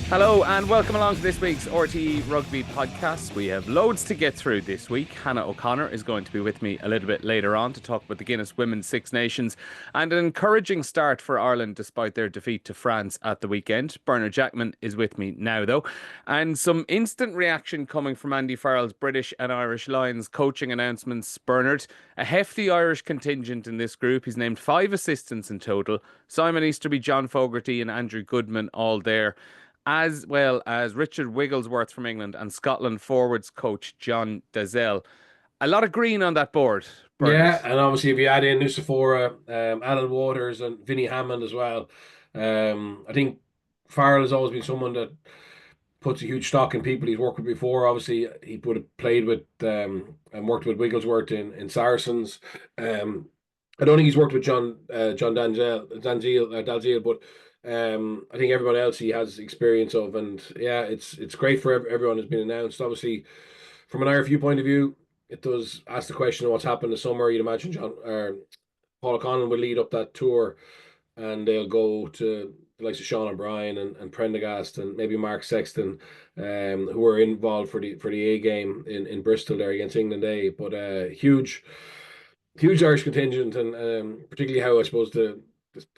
Hello and welcome along to this week's RTÉ Rugby podcast. We have loads to get through this week. Hannah O'Connor is going to be with me a little bit later on to talk about the Guinness Women's Six Nations and an encouraging start for Ireland despite their defeat to France at the weekend. Bernard Jackman is with me now though, and some instant reaction coming from Andy Farrell's British and Irish Lions coaching announcements. Bernard, a hefty Irish contingent in this group. He's named 5 assistants in total. Simon Easterby, John Fogarty and Andrew Goodman all there, as well as Richard Wigglesworth from England and Scotland forwards coach John Dalziel. A lot of green on that board, Bernard. Yeah, and obviously if you add in Nusafora, Alan Waters and Vinnie Hammond as well, I think Farrell has always been someone that puts a huge stock in people he's worked with before. Obviously, he would have played with and worked with Wigglesworth in Saracens. I don't think he's worked with John Dalziel, but I think everyone else he has experience of, and yeah, it's great for everyone who's been announced. Obviously, from an IRFU point of view, it does ask the question of what's happened this summer. You'd imagine Paul O'Connell would lead up that tour, and they'll go to the likes of Sean O'Brien and Prendergast and maybe Mark Sexton, who were involved for the A game in Bristol there against England A. But huge Irish contingent, and particularly how I suppose the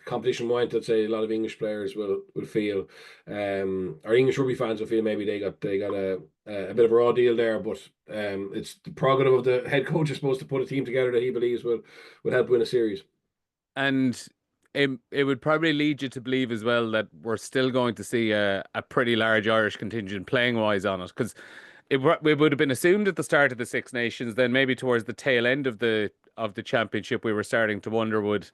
competition went. I'd say a lot of English players will feel, our English rugby fans will feel maybe they got a bit of a raw deal there, but it's the prerogative of the head coach, I suppose, to put a team together that he believes will help win a series. And it would probably lead you to believe as well that we're still going to see a pretty large Irish contingent playing wise on it, because it would have been assumed at the start of the Six Nations, then maybe towards the tail end of the championship, we were starting to wonder, would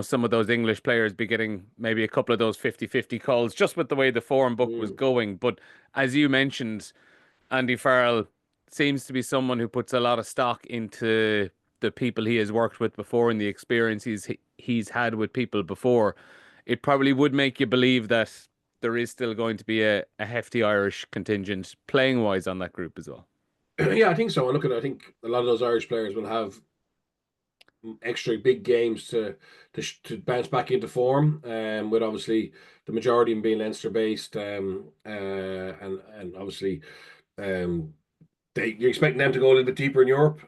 some of those English players be getting maybe a couple of those 50-50 calls just with the way the form book was going. But as you mentioned, Andy Farrell seems to be someone who puts a lot of stock into the people he has worked with before and the experience he's had with people before. It probably would make you believe that there is still going to be a hefty Irish contingent playing wise on that group as well. Yeah, I think so. And I think a lot of those Irish players will have extra big games to bounce back into form. With obviously the majority of them being Leinster based, and obviously you're expecting them to go a little bit deeper in Europe.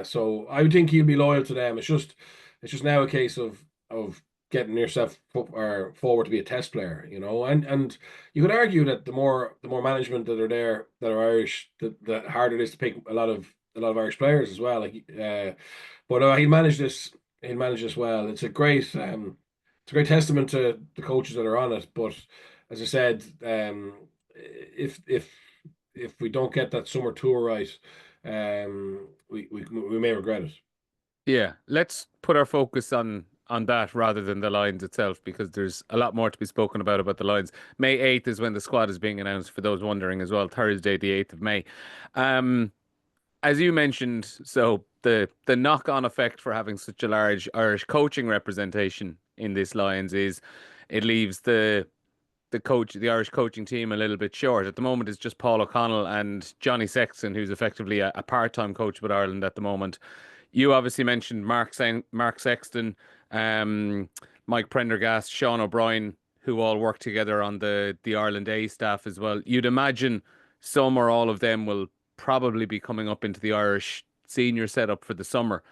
So I would think he'll be loyal to them. It's just now a case of getting yourself forward to be a test player, and you could argue that the more management that are there that are Irish, the harder it is to pick a lot of Irish players as well. But he'll manage this. He'll manage this well. It's a great testament to the coaches that are on it. But as I said, if we don't get that summer tour right, we may regret it. Yeah, let's put our focus on that rather than the Lions itself, because there's a lot more to be spoken about the Lions. May 8th is when the squad is being announced, for those wondering as well, Thursday the 8th of May. As you mentioned, so the knock-on effect for having such a large Irish coaching representation in this Lions is it leaves the Irish coaching team a little bit short. At the moment, it's just Paul O'Connell and Johnny Sexton, who's effectively a part-time coach with Ireland at the moment. You obviously mentioned Mark Sexton, Mike Prendergast, Sean O'Brien, who all work together on the Ireland A staff as well. You'd imagine some or all of them will probably be coming up into the Irish senior setup for the summer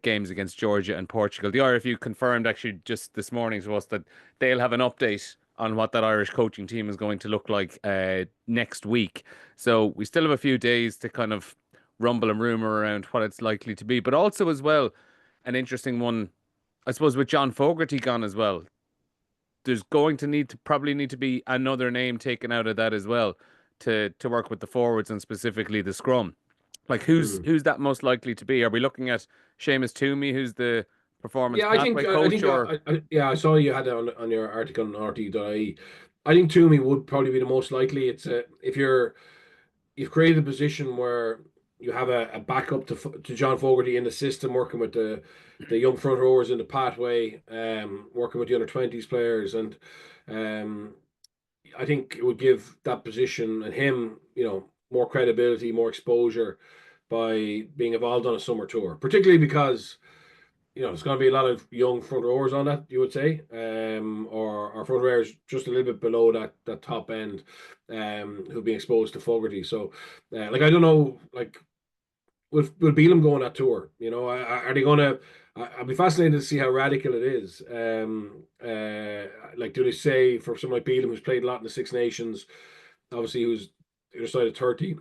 games against Georgia and Portugal. The RFU confirmed actually just this morning to us that they'll have an update on what that Irish coaching team is going to look like next week. So we still have a few days to kind of rumble and rumor around what it's likely to be. But also as well, an interesting one, I suppose, with John Fogarty gone as well. There's going to probably need to be another name taken out of that as well to work with the forwards and specifically the scrum. Like who's that most likely to be? Are we looking at Seamus Toomey, who's the performance pathway coach? I saw you had it on your article on RT.ie. I think Toomey would probably be the most likely. It's if you've created a position where you have a backup to John Fogarty in the system, working with the young front rowers in the pathway, working with the under-20s players, and I think it would give that position and him, more credibility, more exposure by being involved on a summer tour, particularly because there's going to be a lot of young front rowers on that, you would say, or front rowers just a little bit below that top end, who've been exposed to Fogarty. So, like, I don't know, like, will Beelum go on that tour? Are they going to? I'll be fascinated to see how radical it is. Like, do they say for someone like Beelum, who's played a lot in the Six Nations, obviously who's the other side of 30,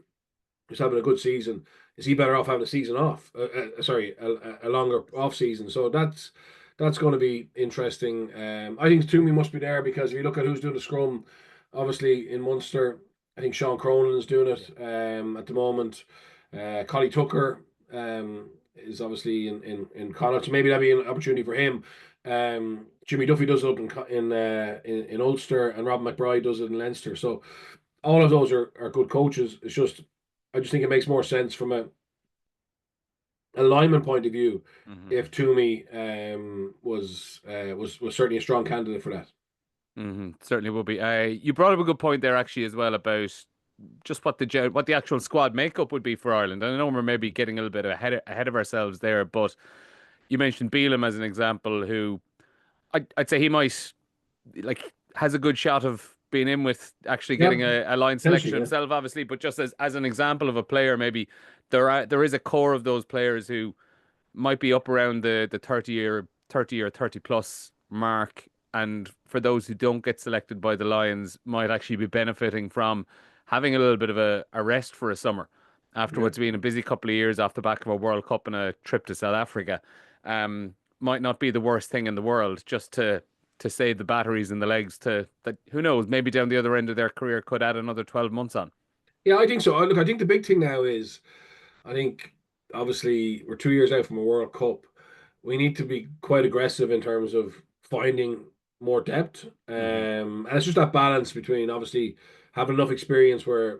who's having a good season, is he better off having a season off? Sorry, a longer off season. So that's going to be interesting. I think Toomey must be there because if you look at who's doing the scrum, obviously in Munster, I think Sean Cronin is doing it at the moment. Collie Tucker is obviously in Connacht, so maybe that'd be an opportunity for him. Jimmy Duffy does it up in Ulster, and Rob McBride does it in Leinster. So all of those are good coaches. I just think it makes more sense from a alignment point of view if Toomey was certainly a strong candidate for that. Certainly will be. You brought up a good point there actually as well about just what the actual squad makeup would be for Ireland. And I know we're maybe getting a little bit ahead of ourselves there, but you mentioned Beelum as an example, who I'd say he might has a good shot of being in with actually getting a line selection himself, obviously. But just as an example of a player, maybe there is a core of those players who might be up around the 30 or 30 plus mark, and for those who don't get selected by the Lions, might actually be benefiting from having a little bit of a rest for a summer after what's been a busy couple of years off the back of a World Cup and a trip to South Africa. Might not be the worst thing in the world just to save the batteries and the legs that who knows, maybe down the other end of their career could add another 12 months on. Yeah, I think so. Look, I think the big thing now is, I think obviously we're 2 years out from a World Cup. We need to be quite aggressive in terms of finding more depth. And it's just that balance between obviously having enough experience where,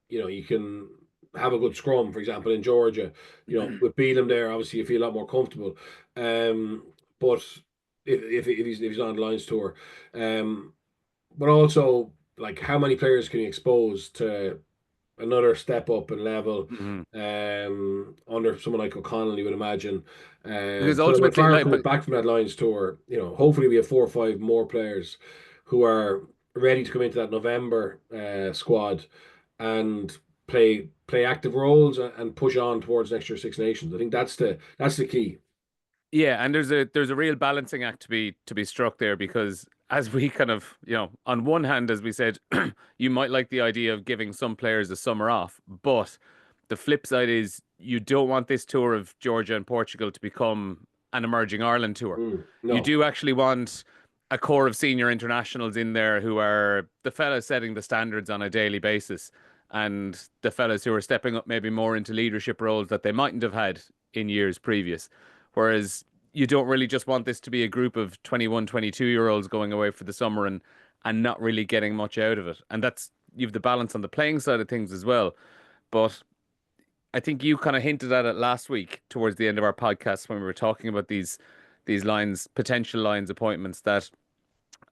you can have a good scrum, for example, in Georgia, with Beelum there, obviously you feel a lot more comfortable. But if he's on the Lions tour, but also like how many players can you expose to another step up in level under someone like O'Connell, you would imagine. Because So that when ultimately, Farrell comes back from that Lions tour, hopefully we have 4 or 5 more players who are ready to come into that November squad and play active roles and push on towards next year's Six Nations. I think that's the key. yeah, and there's a real balancing act to be struck there, because as we kind of, on one hand, as we said, you might like the idea of giving some players a summer off, but the flip side is you don't want this tour of Georgia and Portugal to become an emerging Ireland tour. You No. do actually want a core of senior internationals in there who are the fellas setting the standards on a daily basis, and the fellas who are stepping up maybe more into leadership roles that they mightn't have had in years previous. Whereas you don't really just want this to be a group of 21, 22-year-olds going away for the summer and not really getting much out of it. And that's, you've the balance on the playing side of things as well. But I think you kind of hinted at it last week towards the end of our podcast when we were talking about these potential Lions appointments, that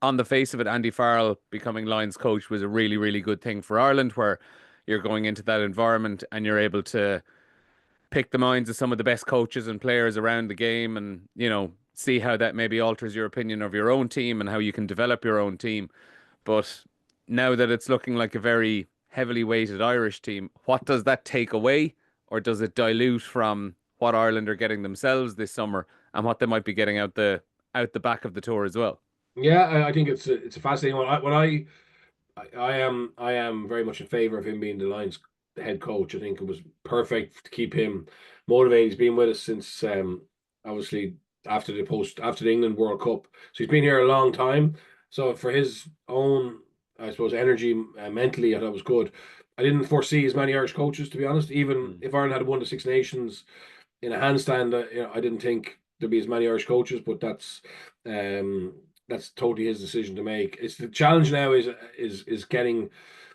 on the face of it, Andy Farrell becoming Lions coach was a really, really good thing for Ireland, where you're going into that environment and you're able to pick the minds of some of the best coaches and players around the game, and see how that maybe alters your opinion of your own team and how you can develop your own team. But now that it's looking like a very heavily weighted Irish team, what does that take away, or does it dilute from what Ireland are getting themselves this summer and what they might be getting out the back of the tour as well? Yeah, I think it's a fascinating one. I am very much in favor of him being the Lions head coach. I think it was perfect to keep him motivated. He's been with us since obviously after the England World Cup. So he's been here a long time. So for his own, I suppose, energy mentally, I thought was good. I didn't foresee as many Irish coaches, to be honest. Even if Ireland had won the Six Nations in a handstand, I didn't think there'd be as many Irish coaches. But that's totally his decision to make. It's the challenge now is getting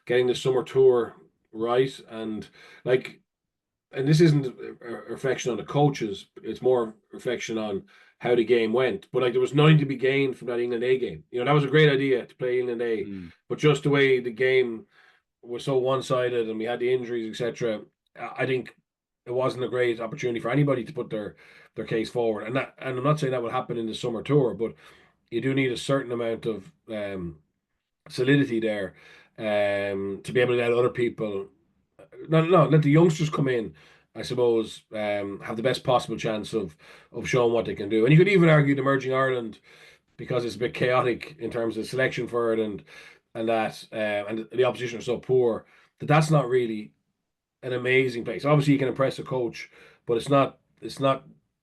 the summer tour right, and like, and this isn't a reflection on the coaches, it's more a reflection on how the game went. But like, there was nothing to be gained from that England A game. That was a great idea to play England A, but just the way the game was so one-sided and we had the injuries, etc. I think it wasn't a great opportunity for anybody to put their case forward. And I'm not saying that will happen in the summer tour, but you do need a certain amount of solidity there to be able to let other people, no, let the youngsters come in. I suppose have the best possible chance of showing what they can do. And you could even argue the Merging Ireland, because it's a bit chaotic in terms of selection for it, and the opposition are so poor, that's not really an amazing place. Obviously, you can impress a coach, but it's not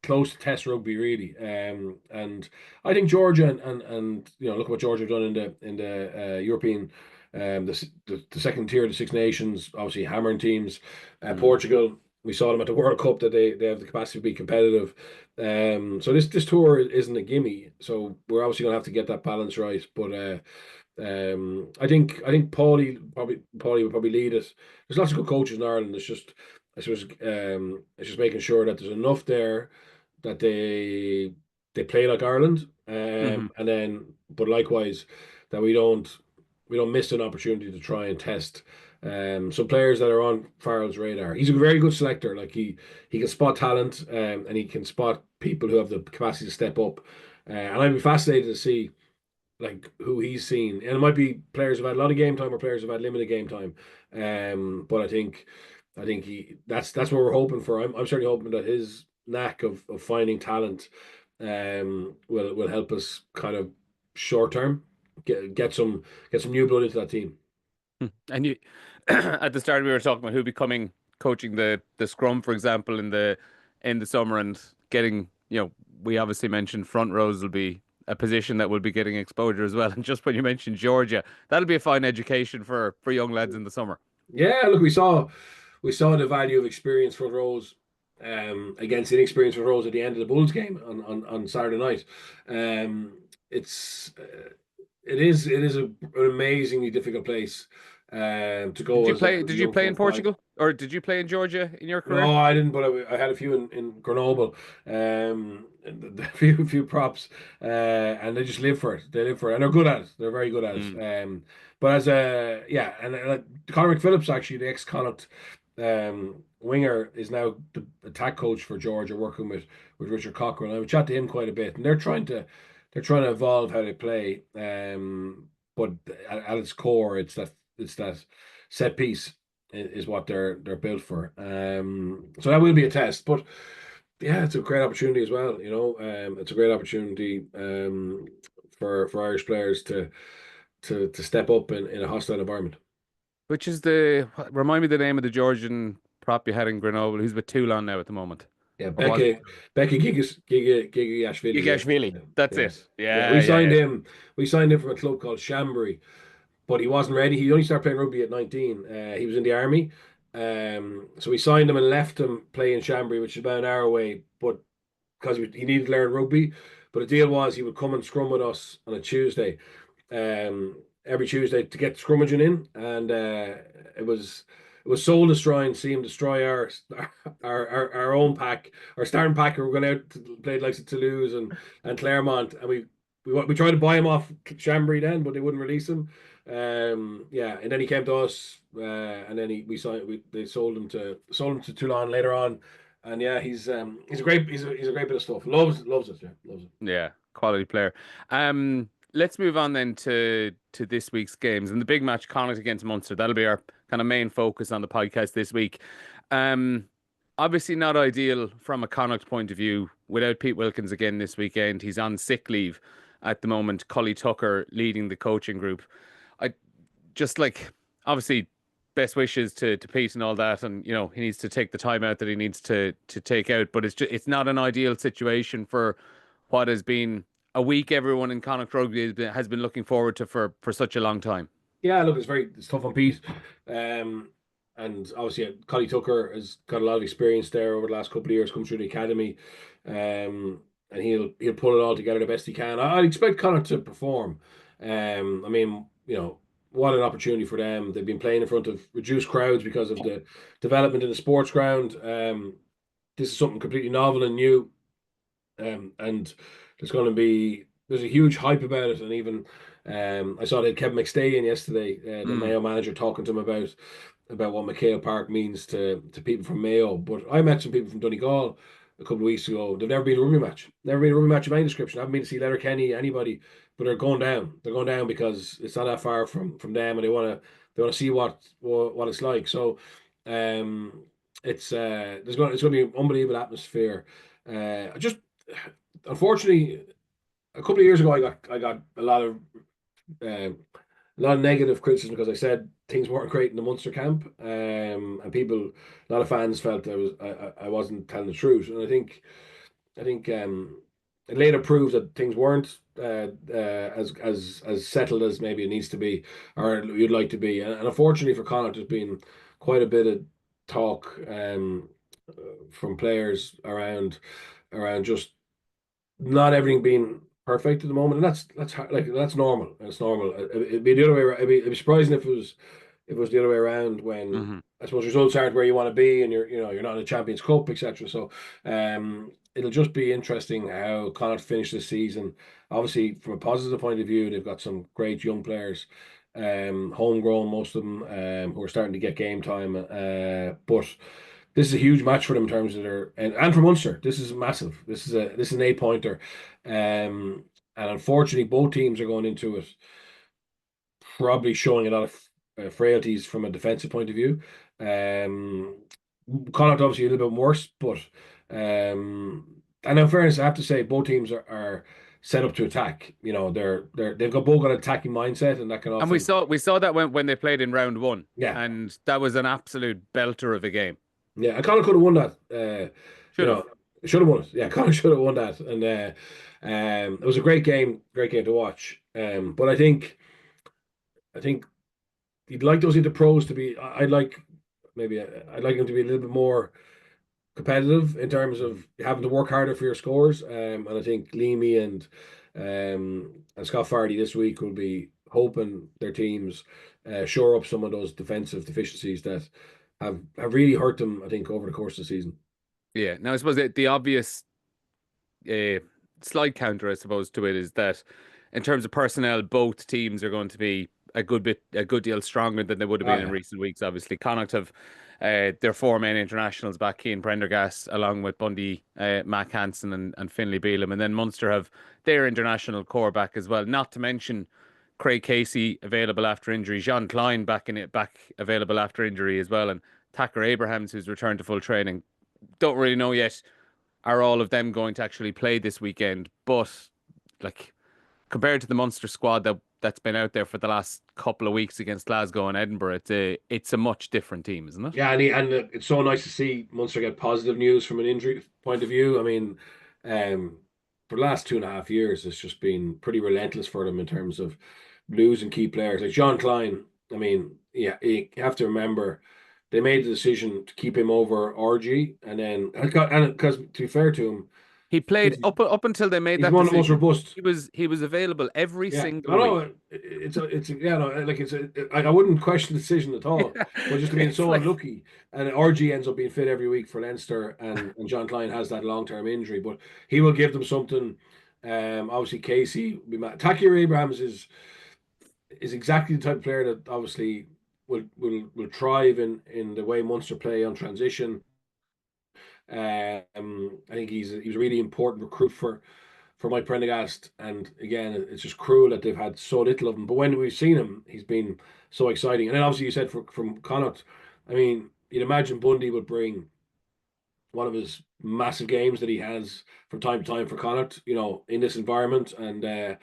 close to Test rugby really. And I think Georgia and look what Georgia have done in the European, the second tier of the Six Nations, obviously hammering teams. Portugal, we saw them at the World Cup, that they have the capacity to be competitive. So this tour isn't a gimme. So we're obviously going to have to get that balance right. But I think Paulie will probably lead us. There's lots of good coaches in Ireland. It's just, I suppose, it's just making sure that there's enough there that they play like Ireland, and then, but likewise, that we don't miss an opportunity to try and test some players that are on Farrell's radar. He's a very good selector. Like he can spot talent, and he can spot people who have the capacity to step up. And I'd be fascinated to see like who he's seen. And it might be players who've had a lot of game time or players who've had limited game time. But I think that's what we're hoping for. I'm certainly hoping that his knack of finding talent will help us kind of short term get some new blood into that team. And you, at the start, we were talking about who becoming coaching the scrum, for example, in the summer, and getting, we obviously mentioned front rows will be a position that will be getting exposure as well. And just when you mentioned Georgia, that'll be a fine education for young lads in the summer. Yeah, look, we saw the value of experience front rows against inexperienced front rows at the end of the Bulls game on Saturday night. It's it is an amazingly difficult place to Did go you as a play? Did you young play in front five. Portugal, or did you play in Georgia in your career? No, I didn't, but I had a few in Grenoble, and a few props, and they just live for it. They live for it, and they're good at it. They're very good at Mm. it. But as a yeah, and Conor McPhillips, actually, the ex-Connacht winger, is now the attack coach for Georgia, working with Richard Cochrane. I would chat to him quite a bit, and they're trying to evolve how they play. But at its core, it's that set piece is what they're built for. So that will be a test, but yeah, it's a great opportunity as well. It's a great opportunity for Irish players to step up in a hostile environment. Which is remind me the name of the Georgian prop you had in Grenoble, who's with Toulon now at the moment, Yeah, or was Becky Gigashvili. Yeah, Gigashvili. yeah, That's yeah, it. yeah. Yeah, We yeah, signed yeah. him. We signed him from a club called Chambéry, but he wasn't ready. He only started playing rugby at 19. He was in the army. So we signed him and left him playing Chambéry, which is about an hour away, but because he needed to learn rugby. But the deal was he would come and scrum with us on a Tuesday, every Tuesday, to get scrummaging in, and it was soul destroying. See him destroy our own pack, our starting pack, who were going out to play like Toulouse and Clermont, and we tried to buy him off Chambéry then, but they wouldn't release him. Yeah, and then he came to us, and then they sold him to Toulon later on, and yeah, he's a great bit of stuff. Loves it, yeah, loves it. Yeah, quality player. Let's move on then to this week's games and the big match, Connacht against Munster. That'll be our kind of main focus on the podcast this week. Um, Obviously not ideal from a Connacht point of view without Pete Wilkins again this weekend. He's on sick leave at the moment. Cully Tucker leading the coaching group. I just like, obviously, best wishes to Pete and all that, and he needs to take the time out that he needs to take out. But it's not an ideal situation for what has been a week everyone in Connacht Rugby has been looking forward to for such a long time. Yeah, look, it's tough on Pete, and obviously Collie Tucker has got a lot of experience there over the last couple of years, come through the academy, and he'll pull it all together the best he can. I expect Connacht to perform. I mean, what an opportunity for them. They've been playing in front of reduced crowds because of the development in the sports ground. This is something completely novel and new, and there's a huge hype about it, and even I saw that Kevin McStay in yesterday, the Mayo manager, talking to him about about what MacHale Park means to people from Mayo, but I met some people from Donegal a couple of weeks ago. They've never been to a rugby match. Never been to a rugby match of any description. I haven't been to see Letterkenny, anybody, but they're going down. They're going down because it's not that far from them, and they want to see what it's like. So, um, it's going to be an unbelievable atmosphere. Just unfortunately, a couple of years ago, I got um, a lot of negative criticism because I said things weren't great in the Munster camp, and a lot of fans felt I wasn't telling the truth, and I think it later proves that things weren't as settled as maybe it needs to be or you'd like to be, and unfortunately for Connacht, there's been quite a bit of talk from players around just not everything being perfect at the moment, and that's normal. That's normal. It'd be the other way around. It'd be surprising if it was the other way around when Hmm. I suppose results aren't where you want to be and you're not in the Champions Cup, etc. So it'll just be interesting how Connacht finish this season. Obviously, from a positive point of view, they've got some great young players, homegrown, most of them, who are starting to get game time. But this is a huge match for them in terms of their and for Munster. This is massive. This is an 8 pointer, and unfortunately, both teams are going into it probably showing a lot of frailties from a defensive point of view. Um, Connacht obviously a little bit worse, but and in fairness, I have to say both teams are set up to attack. They've got both got an attacking mindset, and that can And we often, saw that when they played in round one, yeah, and that was an absolute belter of a game. yeah. And Connacht could have won that. You Should know, have. should have won it. Yeah, Connacht should have won that, and it was a great game to watch. But I think you'd like those into pros to be. I'd like them to be a little bit more competitive in terms Mhm. of having to work harder for your scores. And I think Leamy and Scott Fardy this week will be hoping their teams shore up some of those defensive deficiencies that have really hurt them, I think, over the course of the season. Yeah. Now I suppose the obvious uh, slight counter, I suppose, to it is that in terms of personnel, both teams are going to be a good deal stronger than they would have Oh been in yeah, recent weeks. Obviously, Connacht have their four main internationals back: Keane Prendergast, along with Bundy, Mac Hansen, and Finlay Bealham, and then Munster have their international core back as well. Not to mention Craig Casey available after injury, Jean Klein back available after injury as well, and Tacker Abrahams who's returned to full training. Don't really know yet are all of them going to actually play this weekend? But like compared to the Munster squad that's been out there for the last couple of weeks against Glasgow and Edinburgh, it's a much different team, isn't it? yeah, and it's so nice to see Munster get positive news from an injury point of view. I mean, um, for the last 2.5 years, it's just been pretty relentless for them in terms of losing key players like John Klein. I mean, yeah, you have to remember they made the decision to keep him over RG, and because to be fair to him, He played he's up until they made he's that one of the most decision. robust. He was available every Yeah, single no, week. no, yeah, no, like I wouldn't question the decision at all, Yeah, but just being it's so like unlucky, and RG ends up being fit every week for Leinster, and John Klein has that long-term injury, but he will give them something. Obviously Casey, Takir Abrahams is exactly the type of player that obviously will thrive in the way Munster play on transition. I think he was a really important recruit for Mike Prendergast. And again, it's just cruel that they've had so little of him. But when we've seen him, he's been so exciting. And then obviously you said from Connacht, I mean, you'd imagine Bundy would bring one of his massive games that he has from time to time for Connacht, in this environment. And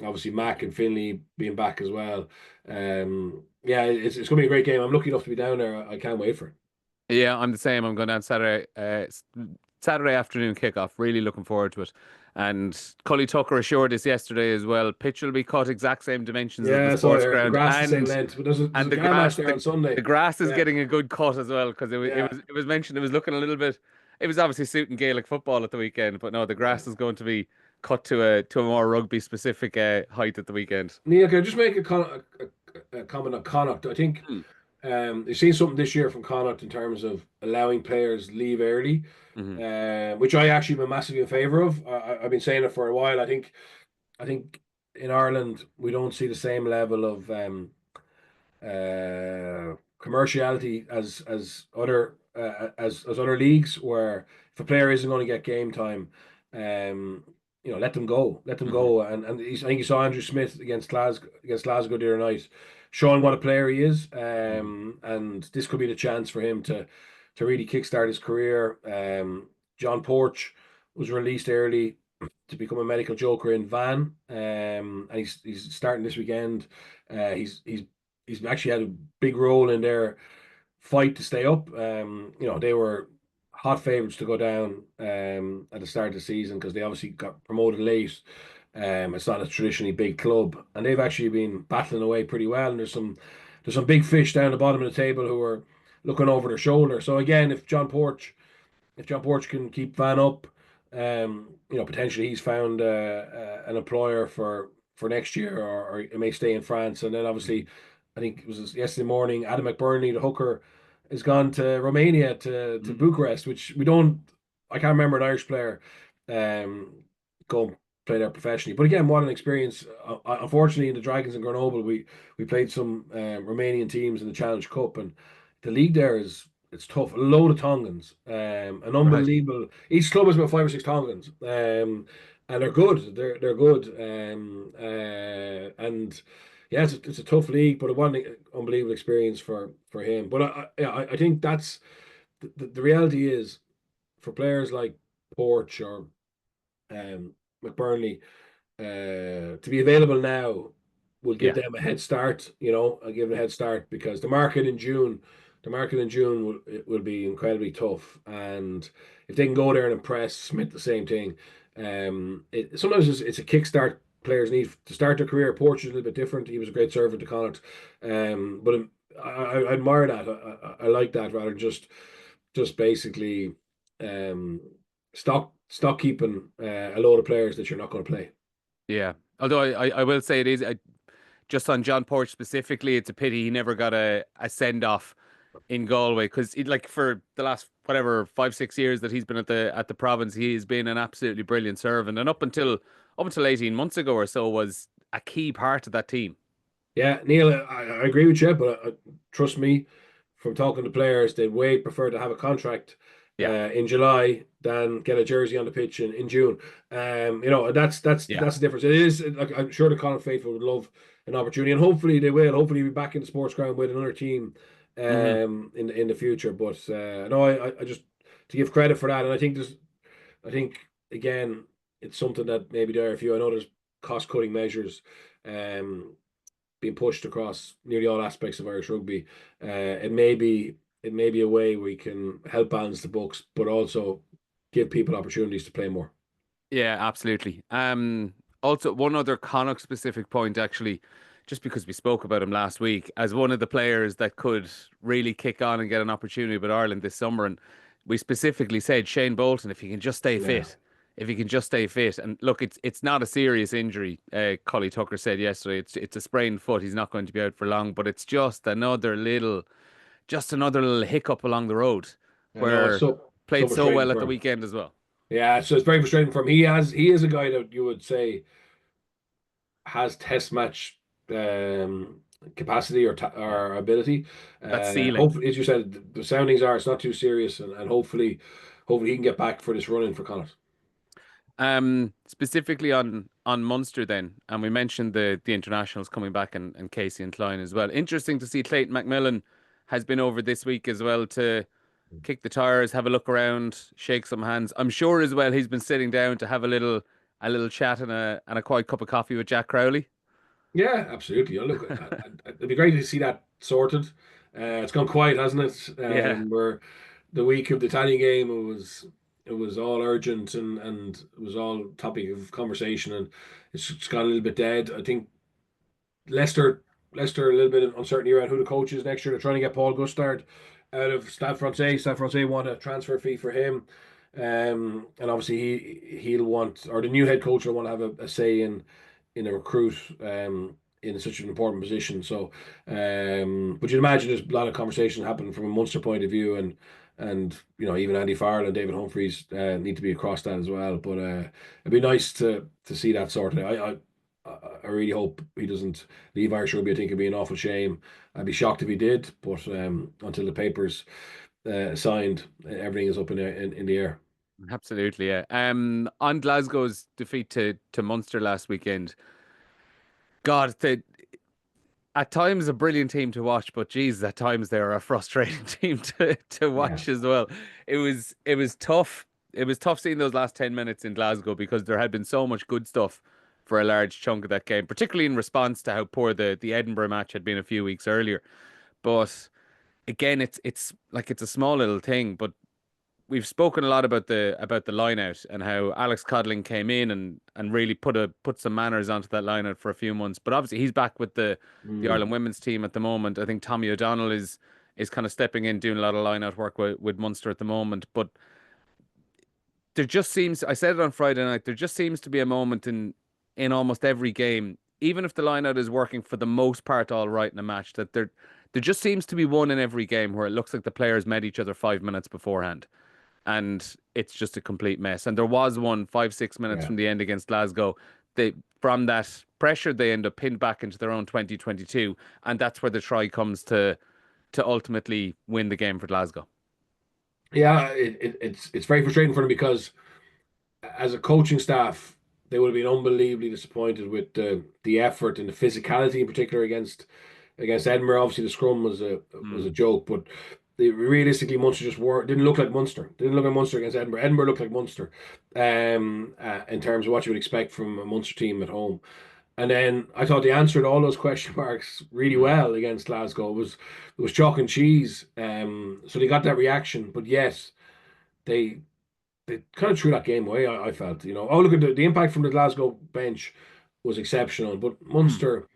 obviously Mac and Finlay being back as well. Yeah, it's going to be a great game. I'm lucky enough to be down there. I can't wait for it. yeah, I'm the same. I'm going down Saturday, Saturday afternoon kickoff. Really looking forward to it. And Cully Tucker assured us yesterday as well. Pitch will be cut exact same dimensions as the Yeah, so sports the ground, grass is the same length, but there's a and the Ghana match grass there on the Sunday. grass is Yeah, getting a good cut as well because yeah, it was mentioned it was looking a little bit. It was obviously suiting Gaelic football at the weekend, but no, the yeah. grass is going to be cut to a more rugby specific height at the weekend. Neil, can I just make a comment on Connacht? I think Hmm. they've seen something this year from Connacht in terms of allowing players leave early, Hmm. which I actually am massively in favour of. I've been saying it for a while. I think in Ireland we don't see the same level of commerciality as other leagues, where if a player isn't going to get game time, let them go, Hmm. And I think you saw Andrew Smith against Glasgow the other night, showing what a player he is. Hmm. And this could be the chance for him to really kickstart his career. John Porch was released early to become a medical joker in Van, and he's starting this weekend. He's actually had a big role in their fight to stay up. They were hot favourites to go down at the start of the season because they obviously got promoted late. It's not a traditionally big club, and they've actually been battling away pretty well. And there's some big fish down the bottom of the table who are looking over their shoulder. So again, if John Porch can keep Van up, potentially he's found an employer for next year, or he may stay in France. And then obviously, I think it was yesterday morning, Adam McBurney, the hooker, has gone to Romania to Hmm. Bucharest, which we don't. I can't remember an Irish player um, go play there professionally. But again, what an experience! Unfortunately, in the Dragons in Grenoble, we played some Romanian teams in the Challenge Cup, and the league there it's tough. A load of Tongans, an Right. unbelievable. Each club has about 5 or 6 Tongans, and they're good. They're good, and yeah, it's a tough league, but what an unbelievable experience for him. But I think that's the reality is for players like Porch or McBurnley to be available now will give Yeah. them a head start. I'll give them a head start because the market in June will be incredibly tough, and if they can go there and impress, Smith the same thing. Sometimes it's a kickstart players need to start their career. Porch is a little bit different. He was a great servant to Connacht, but I admire that. I like that rather than just basically um, stock keeping a load of players that you're not going to play. Yeah. Although I will say it is just on John Porch specifically, it's a pity he never got a send off in Galway because like for the last whatever 5 6 years that he's been at the province, he has been an absolutely brilliant servant, and up until 18 months ago or so was a key part of that team. Yeah, Neil, I agree with you, but trust me, from talking to players, they'd way prefer to have a contract Yeah. in July than get a jersey on the pitch in June. Yeah. That's the difference. It is like I'm sure the Connacht faithful would love an opportunity, and hopefully they will. Hopefully, be back in the sports ground with another team Hmm. in the future. But no, I just to give credit for that, and I think again, it's something that maybe there are a few. I know there's cost cutting measures. Um, being pushed across nearly all aspects of Irish rugby. It may be a way we can help balance the books, but also give people opportunities to play more. Yeah, absolutely. Also, one other Connacht specific point, actually, just because we spoke about him last week as one of the players that could really kick on and get an opportunity with Ireland this summer, and we specifically said Shane Bolton, if he can just stay Yeah, fit, if he can just stay fit, and look, it's not a serious injury. Collie Tucker said yesterday, it's a sprained foot. He's not going to be out for long, but it's just another little hiccup along the road I know it's where so played so frustrating well at for the him. weekend as well. Yeah, so it's very frustrating for him. He is a guy that you would say has test match capacity Yeah, or ability. that ceiling. Hopefully, as you said, the soundings are it's not too serious, and hopefully he can get back for this run in for Connacht. Specifically on Munster then, and we mentioned the internationals coming back and Casey and Klein as well. Interesting to see Clayton McMillan has been over this week as well to kick the tires, have a look around, shake some hands. I'm sure as well he's been sitting down to have a little chat and a quiet cup of coffee with Jack Crowley. Yeah, absolutely. Look, it'd be great to see that sorted. It's gone quiet, hasn't it? Yeah. Where the week of the Italian game, it was all urgent and it was all topic of conversation, and it's gone a little bit dead. I think Leicester, Leicester, a little bit of uncertainty around who the coach is next year. They're trying to get Paul Gustard out of Stade Francais. Stade Francais want a transfer fee for him, and obviously he'll want, or the new head coach will want to have a say in a recruit in such an important position. So, but you'd imagine there's a lot of conversation happening from a Munster point of view, and even Andy Farrell and David Humphreys need to be across that as well. But it'd be nice to see that sorted. I I really hope he doesn't leave Irish rugby. I think it'd be an awful shame. I'd be shocked if he did, but until the papers signed, everything is up in the air. Absolutely, yeah. On Glasgow's defeat to Munster last weekend, God, at times a brilliant team to watch, but geez, at times they are a frustrating team to Yeah. watch as well. It was tough. It was tough seeing those last 10 minutes in Glasgow because there had been so much good stuff for a large chunk of that game, particularly in response to how poor the Edinburgh match had been a few weeks earlier. But again, it's like it's a small little thing, but we've spoken a lot about the line out and how Alex Codling came in and really put some manners onto that line out for a few months. But obviously he's back with the Mm. Ireland women's team at the moment. I think Tommy O'Donnell is kind of stepping in, doing a lot of line out work with Munster at the moment. But there just seems, I said it on Friday night, there just seems to be a moment in almost every game, even if the line out is working for the most part all right in a match, that there just seems to be one in every game where it looks like the players met each other 5 minutes beforehand and it's just a complete mess. And there was one 5, 6 minutes Yeah. from the end against Glasgow. They from that pressure they end up pinned back into their own 2022, and that's where the try comes to ultimately win the game for Glasgow. Yeah, it's very frustrating for them because as a coaching staff, they would have been unbelievably disappointed with the effort and the physicality in particular against Edinburgh. Obviously, the scrum was a Mm. joke, but realistically, Munster just didn't look like Munster. Didn't look like Munster against Edinburgh. Edinburgh looked like Munster, in terms of what you would expect from a Munster team at home. And then I thought they answered all those question marks really Mm. well against Glasgow. It was chalk and cheese. So they got that reaction, but yes, they they kind of threw that game away. I felt, oh look at the impact from the Glasgow bench was exceptional, but Mm.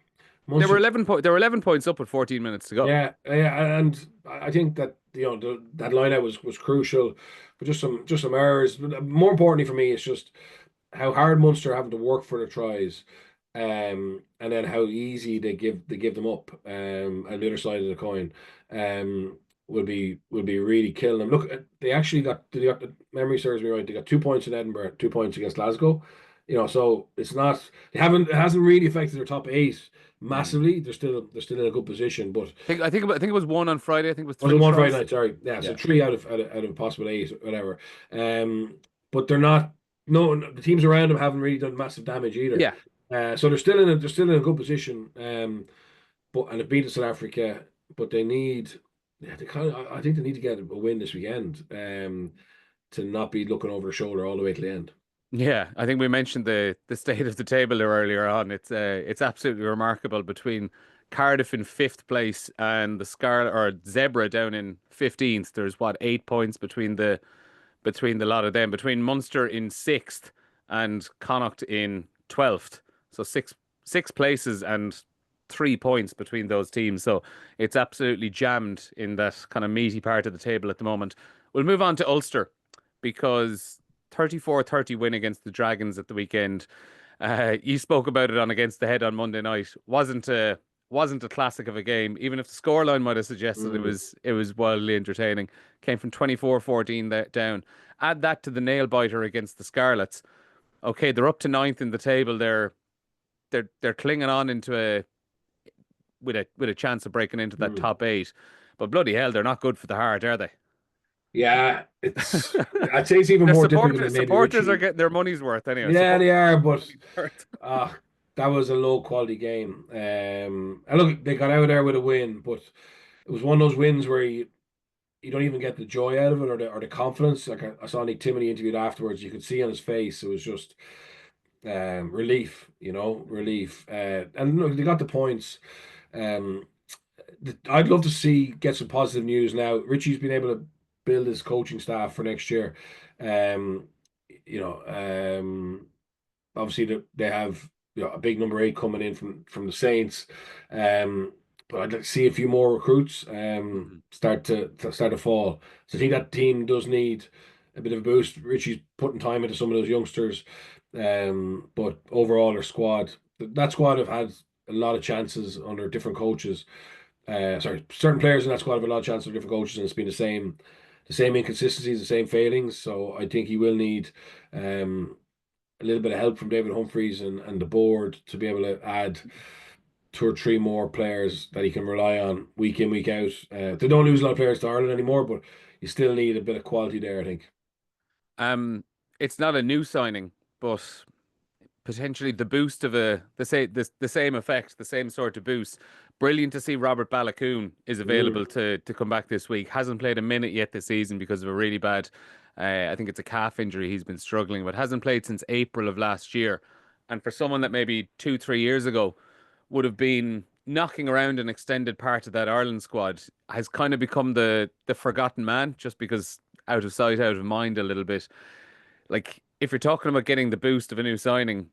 They were Munster, 11 points up with 14 minutes to go. yeah, yeah, and I think that that line out was crucial, but just some errors. But more importantly for me, it's just how hard Munster are having to work for their tries, and then how easy they give them up, on the other side of the coin, will be really killing them. Look, they got the memory serves me right. They got 2 points in Edinburgh, 2 points against Glasgow. So it's not it hasn't really affected their top eight Mm. massively. They're still in a good position, but I think it was one on Friday. I think it was was it three one Friday tries. night? Sorry, yeah. So Yeah. three out of possible eight, whatever. Um, but they're not. No, the teams around them haven't really done massive damage either. Yeah. So they're still in a good position. But it beat South Africa, but they need. Yeah, I think they need to get a win this weekend. To not be looking over their shoulder all the way to the end. Yeah, I think we mentioned the state of the table there earlier on. It's absolutely remarkable between Cardiff in fifth place and the Scarlet or Zebra down in 15th. There's what 8 points between the lot of them. Between Munster in sixth and Connacht in 12th. So six places and 3 points between those teams. So it's absolutely jammed in that kind of meaty part of the table at the moment. We'll move on to Ulster because 34-30 win against the Dragons at the weekend. You spoke about it on Against the Head on Monday night. Wasn't a classic of a game, even if the scoreline might have suggested it Mm. was wildly entertaining. Came from 24-14 down. Add that to the nail biter against the Scarlets. Okay, they're up to ninth in the table. They're clinging on into with a chance of breaking into that Mm. top eight. But bloody hell, they're not good for the heart, are they? Yeah, I'd say it's even The more difficult supporters than maybe supporters are Richie. getting their money's worth anyway. Yeah, Supporters they are, are getting their but money's worth. uh, that was a low quality game. And look, they got out there with a win, but it was one of those wins where you don't even get the joy out of it or the confidence. Like I saw Nick Timoney interviewed afterwards, you could see on his face it was just relief, relief. And look, they got the points. Um, I'd love to get some positive news now. Richie's been able to build his coaching staff for next year. Um, you know, obviously they have a big number eight coming in from the Saints. But I'd like to see a few more recruits Mhm. start to fall. So I think that team does need a bit of a boost. Richie's putting time into some of those youngsters. But overall, their squad, that squad have had a lot of chances under different coaches. Sorry, certain players in that squad have a lot of chances under different coaches, and it's been the same inconsistencies, the same failings. So I think he will need um, a little bit of help from David Humphreys and the board to be able to add two or three more players that he can rely on week in, week out. They don't lose a lot of players to Ireland anymore, but you still need a bit of quality there, I think. Um, it's not a new signing, but potentially the boost of the same effect, the same sort of boost. Brilliant to see Robert Baloucoune is Mm. available to come back this week. Hasn't played a minute yet this season because of a really bad, I think it's a calf injury he's been struggling with. Hasn't played since April of last year, and for someone that maybe 2, 3 years ago would have been knocking around an extended part of that Ireland squad, has kind of become the forgotten man just because out of sight, out of mind a little bit. Like if you're talking about getting the boost of a new signing,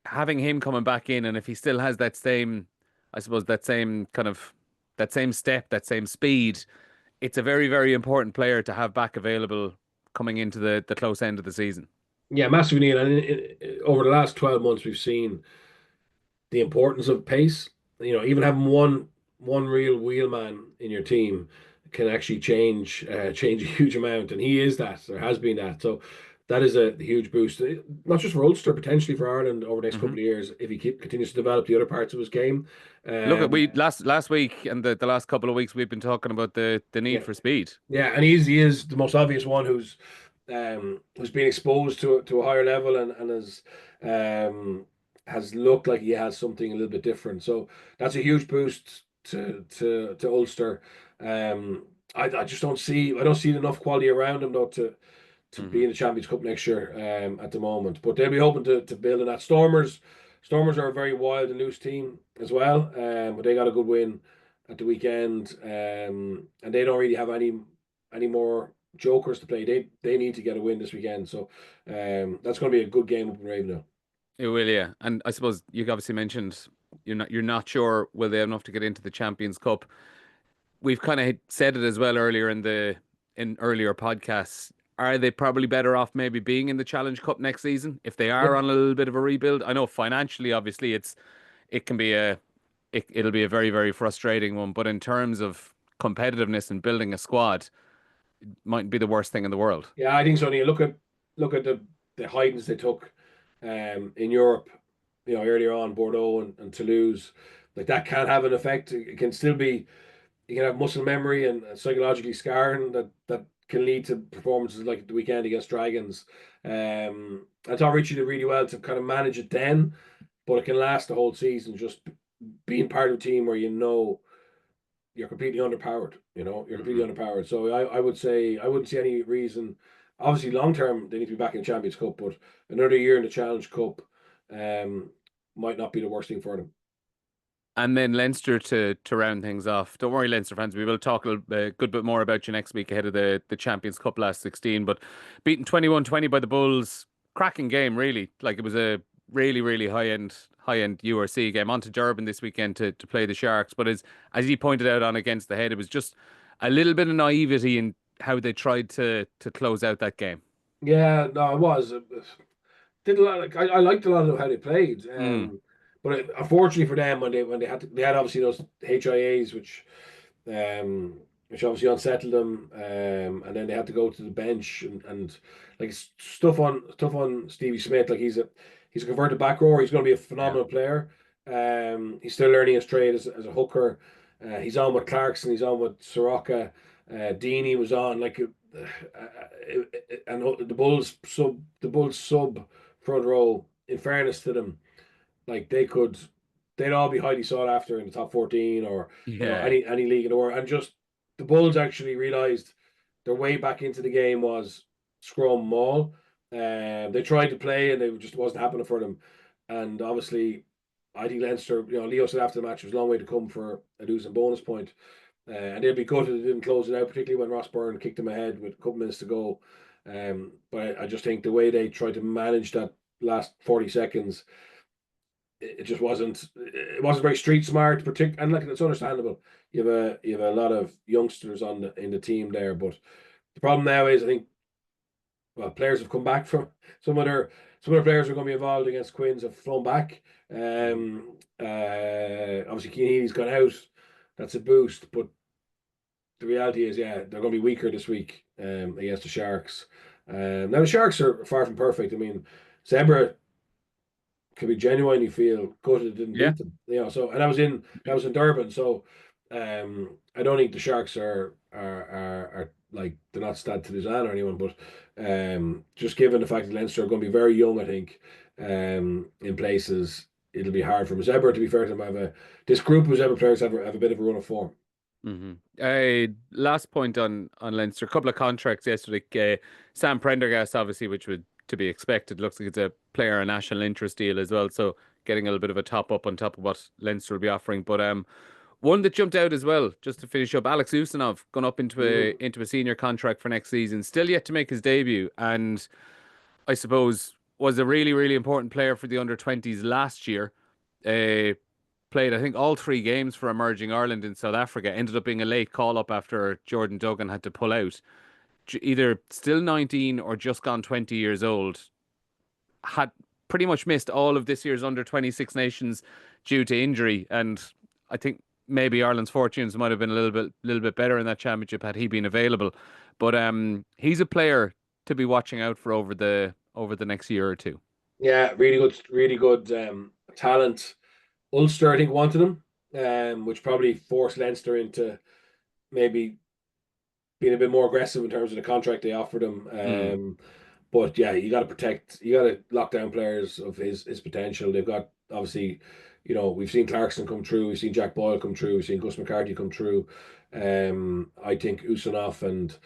having him coming back in, and if he still has that same, I suppose that same kind of that same step, that same speed, it's a very, very important player to have back available coming into the close end of the season. Yeah, massively. And over the last 12 months, we've seen the importance of pace. Even having one real wheelman in your team can actually change a huge amount, and he is that, or has been that. So that is a huge boost, not just for Ulster, potentially for Ireland over the next Hmm. couple of years if he continues to develop the other parts of his game. Look at Um, we last week and the last couple of weeks we've been talking about the need yeah, for speed. yeah, and he is the most obvious one who's been exposed to a higher level and um has looked like he has something a little bit different. So that's a huge boost to Ulster. I just don't see enough quality around him though to be Hmm. in the Champions Cup next year at the moment. But they'll be hoping to build on that. Stormers are a very wild and loose team as well, but they got a good win at the weekend, and they don't really have any more jokers to play. They need to get a win this weekend, so that's going to be a good game up in Ravenhill. It will, yeah. And I suppose you obviously mentioned you're not sure will they have enough to get into the Champions Cup. We've kind of said it as well earlier in earlier podcasts. Are they probably better off maybe being in the Challenge Cup next season if they are Yeah, on a little bit of a rebuild? I know financially, obviously, it can be it'll be a very, very frustrating one, but in terms of competitiveness and building a squad, it mightn't be the worst thing in the world. yeah, I think so. And you look at the hidings they took in Europe, earlier on Bordeaux and Toulouse, like that can have an effect. It can still be you can have muscle memory and psychologically scarring that can lead to performances like the weekend against Dragons. I thought Richie did really well to kind of manage it then, but it can last the whole season. Just being part of a team where you're completely underpowered. You're completely Hmm. underpowered. So I would say I wouldn't see any reason. Obviously, long term they need to be back in the Champions Cup, but another year in the Challenge Cup um, might not be the worst thing for them. And then Leinster to round things off. Don't worry, Leinster fans. We will talk a good bit more about you next week ahead of the Champions Cup last 16. But beaten 21-20 by the Bulls, cracking game really. Like it was a really really high end URC game. On to Durban this weekend to play the Sharks. But as he pointed out on Against the Head, it was just a little bit of naivety in how they tried to close out that game. Yeah, no, it was. Did a lot. I liked a lot of how they played. Mm, But unfortunately for them, when they had obviously those HIAs, which obviously unsettled them, and then they had to go to the bench and like stuff on Stevie Smith. Like he's a converted back rower. He's going to be a yeah. phenomenal player. He's still learning his trade as a hooker. He's on with Clarkson. He's on with Soroka. Deeney was on and the Bulls sub front row. In fairness to them, like they'd all be highly sought after in the top 14 or Yeah. any league in the world. And just the Bulls actually realized their way back into the game was scrum maul. They tried to play and they just wasn't happening for them. And obviously, I think Leinster, Leo said after the match, there's a long way to come for a losing bonus point. And they'd be gutted if they didn't close it out, particularly when Ross Byrne kicked them ahead with a couple minutes to go. But I just think the way they tried to manage that last 40 seconds, it just wasn't very street smart, and like it's understandable. You have a lot of youngsters in the team there, but the problem now is I think players have come back from some of their players are going to be involved against Quins have flown back. Mhm. Obviously Keane's gone out. That's a boost, but the reality is, yeah, they're going to be weaker this week against the Sharks. Now the Sharks are far from perfect. I mean, Zebra could be genuinely feel gutted it didn't Yeah. beat them. So and that was in Durban. So I don't think the Sharks are like they're not Stade Toulousain or anyone, but just given the fact that Leinster are going to be very young, I think in places it'll be hard for Zebra, to be fair to them. This group of Zebra players have a bit of a run of form. Last point on Leinster, a couple of contracts yesterday. Sam Prendergast, obviously, which would to be expected. Looks like it's a player a national interest deal as well, so getting a little bit of a top up on top of what Leinster will be offering. But one that jumped out as well, just to finish up, Alex Usanov gone up into a senior contract for next season, still yet to make his debut, and I suppose was a really, really important player for the under-20s last year. Played, I think, all 3 games for emerging Ireland in South Africa. Ended up being a late call-up after Jordan Duggan had to pull out. Either still 19 or just gone 20 years old. Had pretty much missed all of this year's under-26 nations due to injury. And I think maybe Ireland's fortunes might have been a little bit better in that championship had he been available. But he's a player to be watching out for over the next year or two. Yeah, really good talent. Ulster, I think, wanted him, which probably forced Leinster into maybe being a bit more aggressive in terms of the contract they offered him. But yeah, you got to lock down players of his potential. They've got, obviously, we've seen Clarkson come through, we've seen Jack Boyle come through, we've seen Gus McCarthy come through. I think Usanov and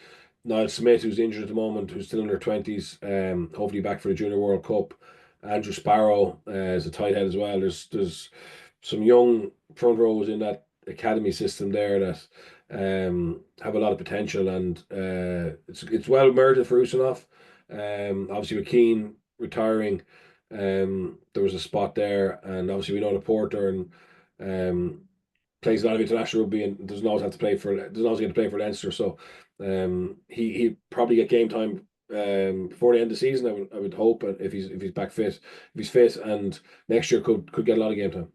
Niall Smith, who's injured at the moment, who's still in their 20s, hopefully back for the Junior World Cup. Andrew Sparrow is a tight head as well. There's some young front rows in that academy system there that have a lot of potential, and it's well merited for Usanov. Obviously with Keane retiring, there was a spot there, and obviously we know the Porter and plays a lot of international rugby and doesn't always get to play for Leinster. So he probably get game time before the end of the season. I would hope, if he's back fit, if he's fit, and next year could get a lot of game time.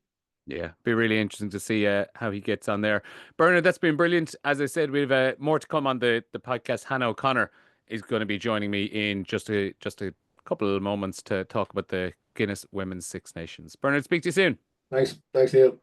Yeah, be really interesting to see how he gets on there. Bernard, that's been brilliant. As I said, we've more to come on the podcast. Hannah O'Connor is going to be joining me in just a couple of moments to talk about the Guinness Women's Six Nations. Bernard, speak to you soon. Thanks, Neil.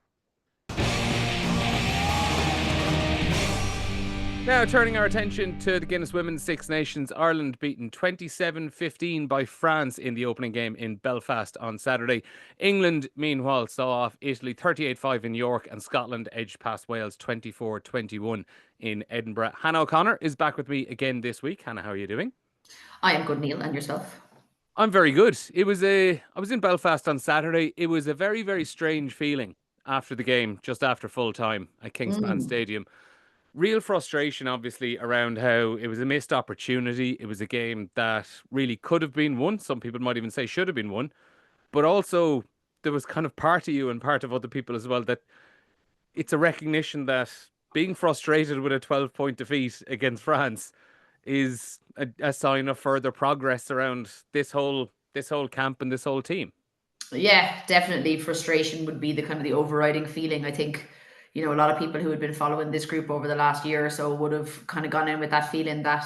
Now, turning our attention to the Guinness Women's Six Nations, Ireland beaten 27-15 by France in the opening game in Belfast on Saturday. England, meanwhile, saw off Italy 38-5 in York, and Scotland edged past Wales 24-21 in Edinburgh. Hannah O'Connor is back with me again this week. Hannah, how are you doing? I am good, Neil, and yourself? I'm very good. I was in Belfast on Saturday. It was a very, very strange feeling after the game, just after full time at Kingspan Stadium. Real frustration, obviously, around how it was a missed opportunity. It was a game that really could have been won. Some people might even say should have been won. But also, there was kind of part of you and part of other people as well that it's a recognition that being frustrated with a 12-point defeat against France is a sign of further progress around this whole camp and this whole team. Yeah, definitely frustration would be the kind of the overriding feeling. I think, a lot of people who had been following this group over the last year or so would have kind of gone in with that feeling that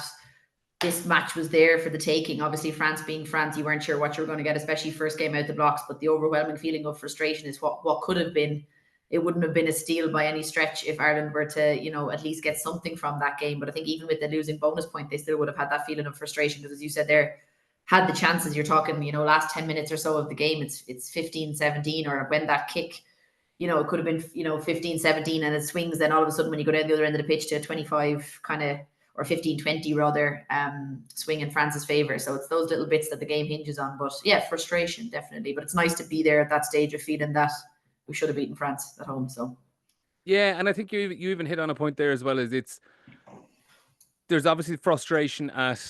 this match was there for the taking. Obviously, France being France, you weren't sure what you were going to get, especially first game out the blocks. But the overwhelming feeling of frustration is what could have been. It wouldn't have been a steal by any stretch if Ireland were to, at least get something from that game. But I think even with the losing bonus point, they still would have had that feeling of frustration because, as you said there, had the chances. You're talking, last 10 minutes or so of the game, it's 15-17, or when that kick, it could have been, 15-17 and it swings. Then all of a sudden when you go down the other end of the pitch to 25 kind of, or 15-20 rather, swing in France's favour. So it's those little bits that the game hinges on. But yeah, frustration, definitely. But it's nice to be there at that stage of feeling that we should have beaten France at home. So yeah, and I think you even hit on a point there as well, as there's obviously frustration at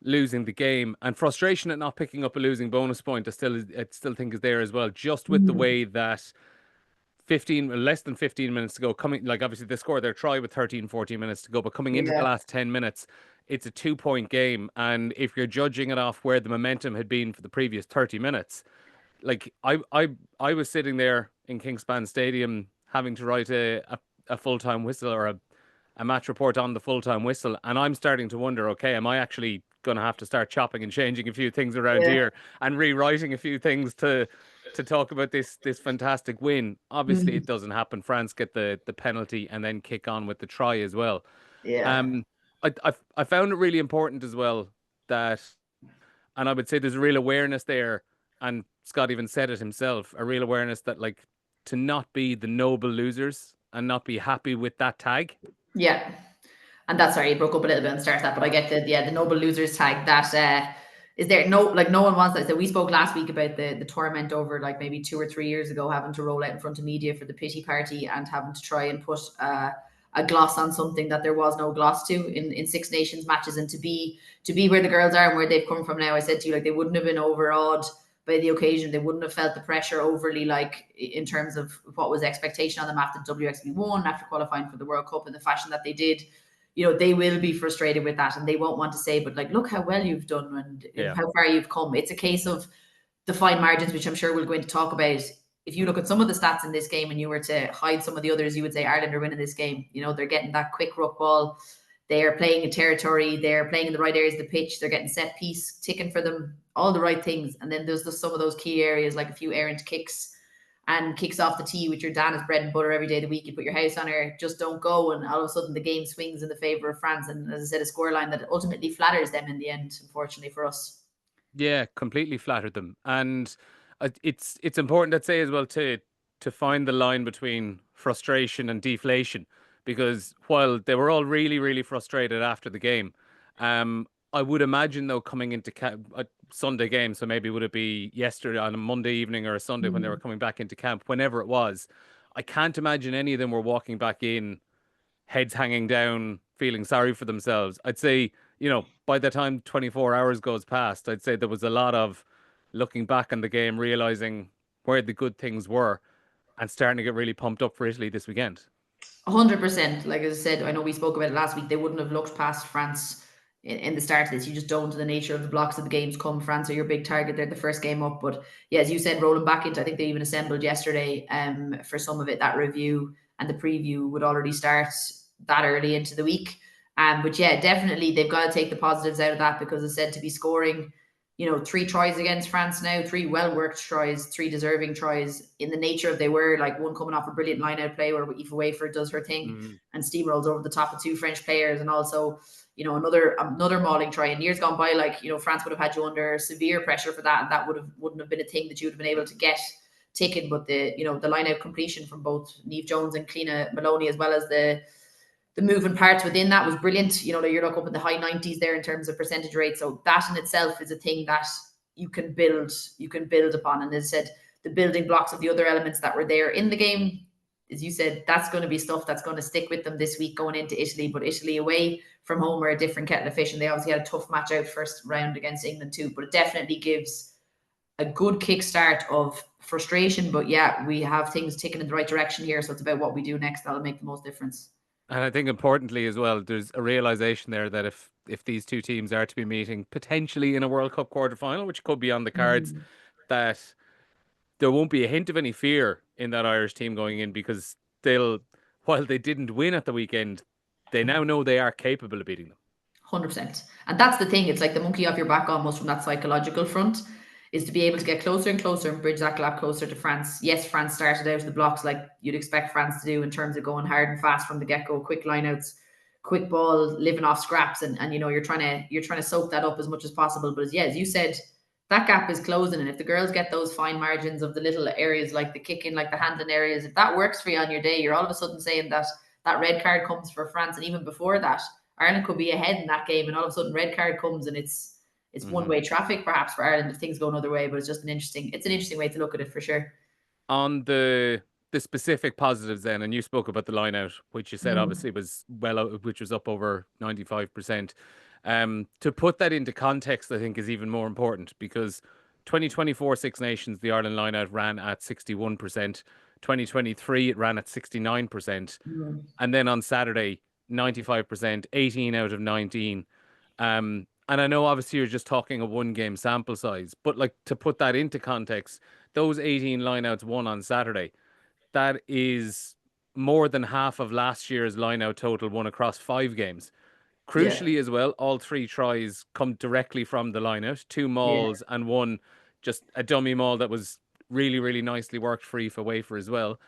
losing the game and frustration at not picking up a losing bonus point. I still think is there as well, just with the way that less than 15 minutes to go, obviously they scored their try with 13-14 minutes to go, but coming into the last 10 minutes, it's a 2-point game. And if you're judging it off where the momentum had been for the previous 30 minutes, like I was sitting there in Kingspan Stadium having to write a full-time whistle or a match report on the full-time whistle, and I'm starting to wonder, okay, am I actually going to have to start chopping and changing a few things around here and rewriting a few things to talk about this fantastic win. Obviously, it doesn't happen. France get the penalty and then kick on with the try as well. Yeah. I found it really important as well that, and I would say there's a real awareness there, and Scott even said it himself, a real awareness that, like, to not be the noble losers and not be happy with that tag. Yeah. And that's, sorry, it broke up a little bit on the start of that, but I get the noble losers tag that is there. No one wants that. So we spoke last week about the torment over, like, maybe 2 or 3 years ago, having to roll out in front of media for the pity party and having to try and put a gloss on something that there was no gloss to in Six Nations matches. And to be where the girls are and where they've come from now, I said to you, like, they wouldn't have been overawed by the occasion. They wouldn't have felt the pressure overly, like, in terms of what was expectation on them after WXB won, after qualifying for the World Cup in the fashion that they did. They will be frustrated with that, and they won't want to say, but, like, look how well you've done and how far you've come. It's a case of the fine margins, which I'm sure we'll go into talk about. If you look at some of the stats in this game and you were to hide some of the others, you would say Ireland are winning this game. They're getting that quick ruck ball. They're playing in territory. They're playing in the right areas of the pitch. They're getting set piece, ticking for them, all the right things. And then there's some of those key areas, like a few errant kicks and kicks off the tee, which your Dana's bread and butter every day of the week. You put your house on her, just don't go. And all of a sudden the game swings in the favour of France. And as I said, a scoreline that ultimately flatters them in the end, unfortunately for us. Yeah, completely flattered them. And it's important to say as well to find the line between frustration and deflation, because while they were all really, really frustrated after the game, I would imagine, though, coming into a Sunday game, so maybe would it be yesterday on a Monday evening or a Sunday when they were coming back into camp, whenever it was, I can't imagine any of them were walking back in, heads hanging down, feeling sorry for themselves. I'd say, by the time 24 hours goes past, I'd say there was a lot of looking back on the game, realizing where the good things were and starting to get really pumped up for Italy this weekend. 100%. Like, as I said, I know we spoke about it last week. They wouldn't have looked past France in the start of this. You just don't. The nature of the blocks of the games come. France are your big target. They're the first game up. But yeah, as you said, rolling back into, I think they even assembled yesterday for some of it. That review and the preview would already start that early into the week. But yeah, definitely they've got to take the positives out of that, because as I said, to be scoring 3 tries against France now, 3 well-worked tries, 3 deserving tries, in the nature of they were, like, one coming off a brilliant line-out play where Aoife Wafer does her thing and steamrolls over the top of 2 French players, and also, another mauling try. In years gone by, like, France would have had you under severe pressure for that, and that wouldn't have been a thing that you would have been able to get taken. But the line-out completion from both Niamh Jones and Cliona Maloney, as well as the moving parts within that, was brilliant. You're like up in the high 90s there in terms of percentage rate. So that in itself is a thing that you can build upon. And as I said, the building blocks of the other elements that were there in the game, as you said, that's going to be stuff that's going to stick with them this week going into Italy. But Italy away from home are a different kettle of fish, and they obviously had a tough match out first round against England too. But it definitely gives a good kickstart of frustration. But yeah, we have things ticking in the right direction here. So it's about what we do next that'll make the most difference. And I think importantly as well, there's a realization there that if these two teams are to be meeting potentially in a World Cup quarterfinal, which could be on the cards, that there won't be a hint of any fear in that Irish team going in, because while they didn't win at the weekend, they now know they are capable of beating them. 100%. And that's the thing. It's like the monkey off your back almost from that psychological front, is to be able to get closer and closer and bridge that gap closer to France. Yes, France started out of the blocks like you'd expect France to do in terms of going hard and fast from the get-go, quick lineouts, quick ball, living off scraps, and you're trying to soak that up as much as possible. But as you said, that gap is closing, and if the girls get those fine margins of the little areas like the kicking, like the handling areas, if that works for you on your day, you're all of a sudden saying that red card comes for France, and even before that, Ireland could be ahead in that game, and all of a sudden red card comes, and it's one-way traffic perhaps for Ireland if things go another way. But it's an interesting way to look at it for sure. On the specific positives then, and you spoke about the line out, which you said obviously was which was up over 95%. To put that into context, I think is even more important, because 2024 Six Nations, the Ireland line out ran at 61%. 2023, it ran at 69%. And then on Saturday, 95%, 18 out of 19. And I know obviously you're just talking a 1-game sample size, but like, to put that into context, those 18 lineouts won on Saturday, that is more than half of last year's lineout total won across 5 games. Crucially as well, all 3 tries come directly from the line-out. 2 mauls and 1 just a dummy maul that was really, really nicely worked free for Wafer as well.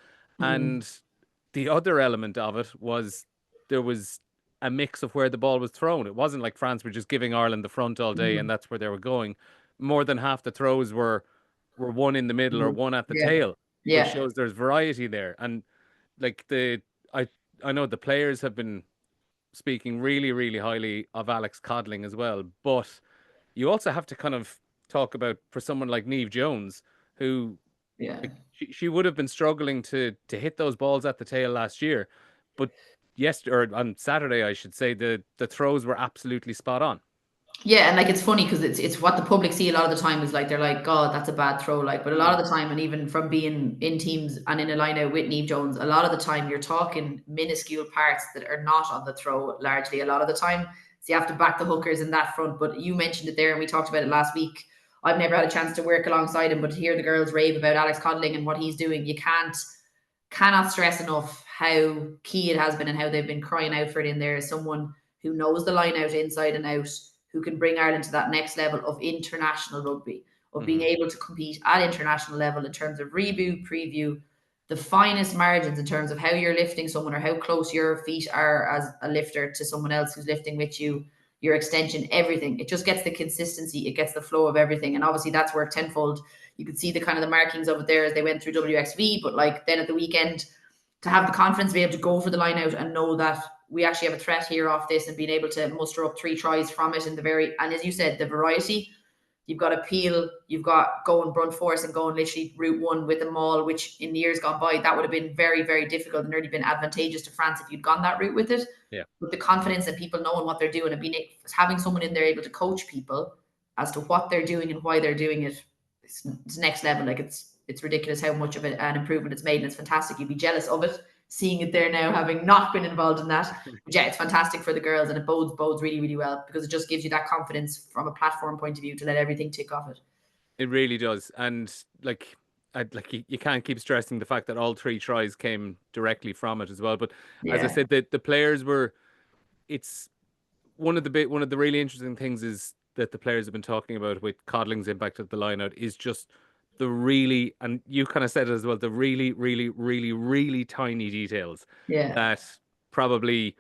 And the other element of it was there was a mix of where the ball was thrown. It wasn't like France were just giving Ireland the front all day and that's where they were going. More than half the throws were one in the middle or one at the tail, which shows there's variety there. And like I know the players have been speaking really, really highly of Alex Codling as well, but you also have to kind of talk about for someone like Niamh Jones, who she would have been struggling to hit those balls at the tail last year, but or on Saturday, I should say, the throws were absolutely spot on. Yeah, and like it's funny because it's what the public see a lot of the time is like they're like, God, that's a bad throw. Like, but a lot of the time, and even from being in teams and in a line out with Niamh Jones, a lot of the time you're talking minuscule parts that are not on the throw largely a lot of the time. So you have to back the hookers in that front. But you mentioned it there and we talked about it last week. I've never had a chance to work alongside him, but to hear the girls rave about Alex Codling and what he's doing, you cannot stress enough how key it has been and how they've been crying out for it in there as someone who knows the line out inside and out, who can bring Ireland to that next level of international rugby, of being able to compete at international level in terms of review, preview, the finest margins in terms of how you're lifting someone or how close your feet are as a lifter to someone else who's lifting with you, your extension, everything. It just gets the consistency, it gets the flow of everything. And obviously that's worked tenfold. You could see the kind of the markings of it there as they went through WXV, but like then at the weekend, to have the confidence to be able to go for the line out and know that we actually have a threat here off this and being able to muster up 3 tries from it and as you said, the variety. You've got appeal, you've got going brunt force and going literally route 1 with them all, which in years gone by, that would have been very, very difficult and nearly been advantageous to France if you'd gone that route with it. Yeah. With the confidence and people knowing what they're doing and having someone in there able to coach people as to what they're doing and why they're doing it, it's next level. Like it's ridiculous how much of an improvement it's made, and it's fantastic. You'd be jealous of it, seeing it there now, having not been involved in that. But yeah, it's fantastic for the girls, and it bodes really, really well because it just gives you that confidence from a platform point of view to let everything tick off it. It really does, and you can't keep stressing the fact that all 3 tries came directly from it as well. But as I said, the players were. It's one of the really interesting things is that the players have been talking about with Codling's impact at the lineout is just the really, and you kind of said it as well, the really, really, really, really tiny details that probably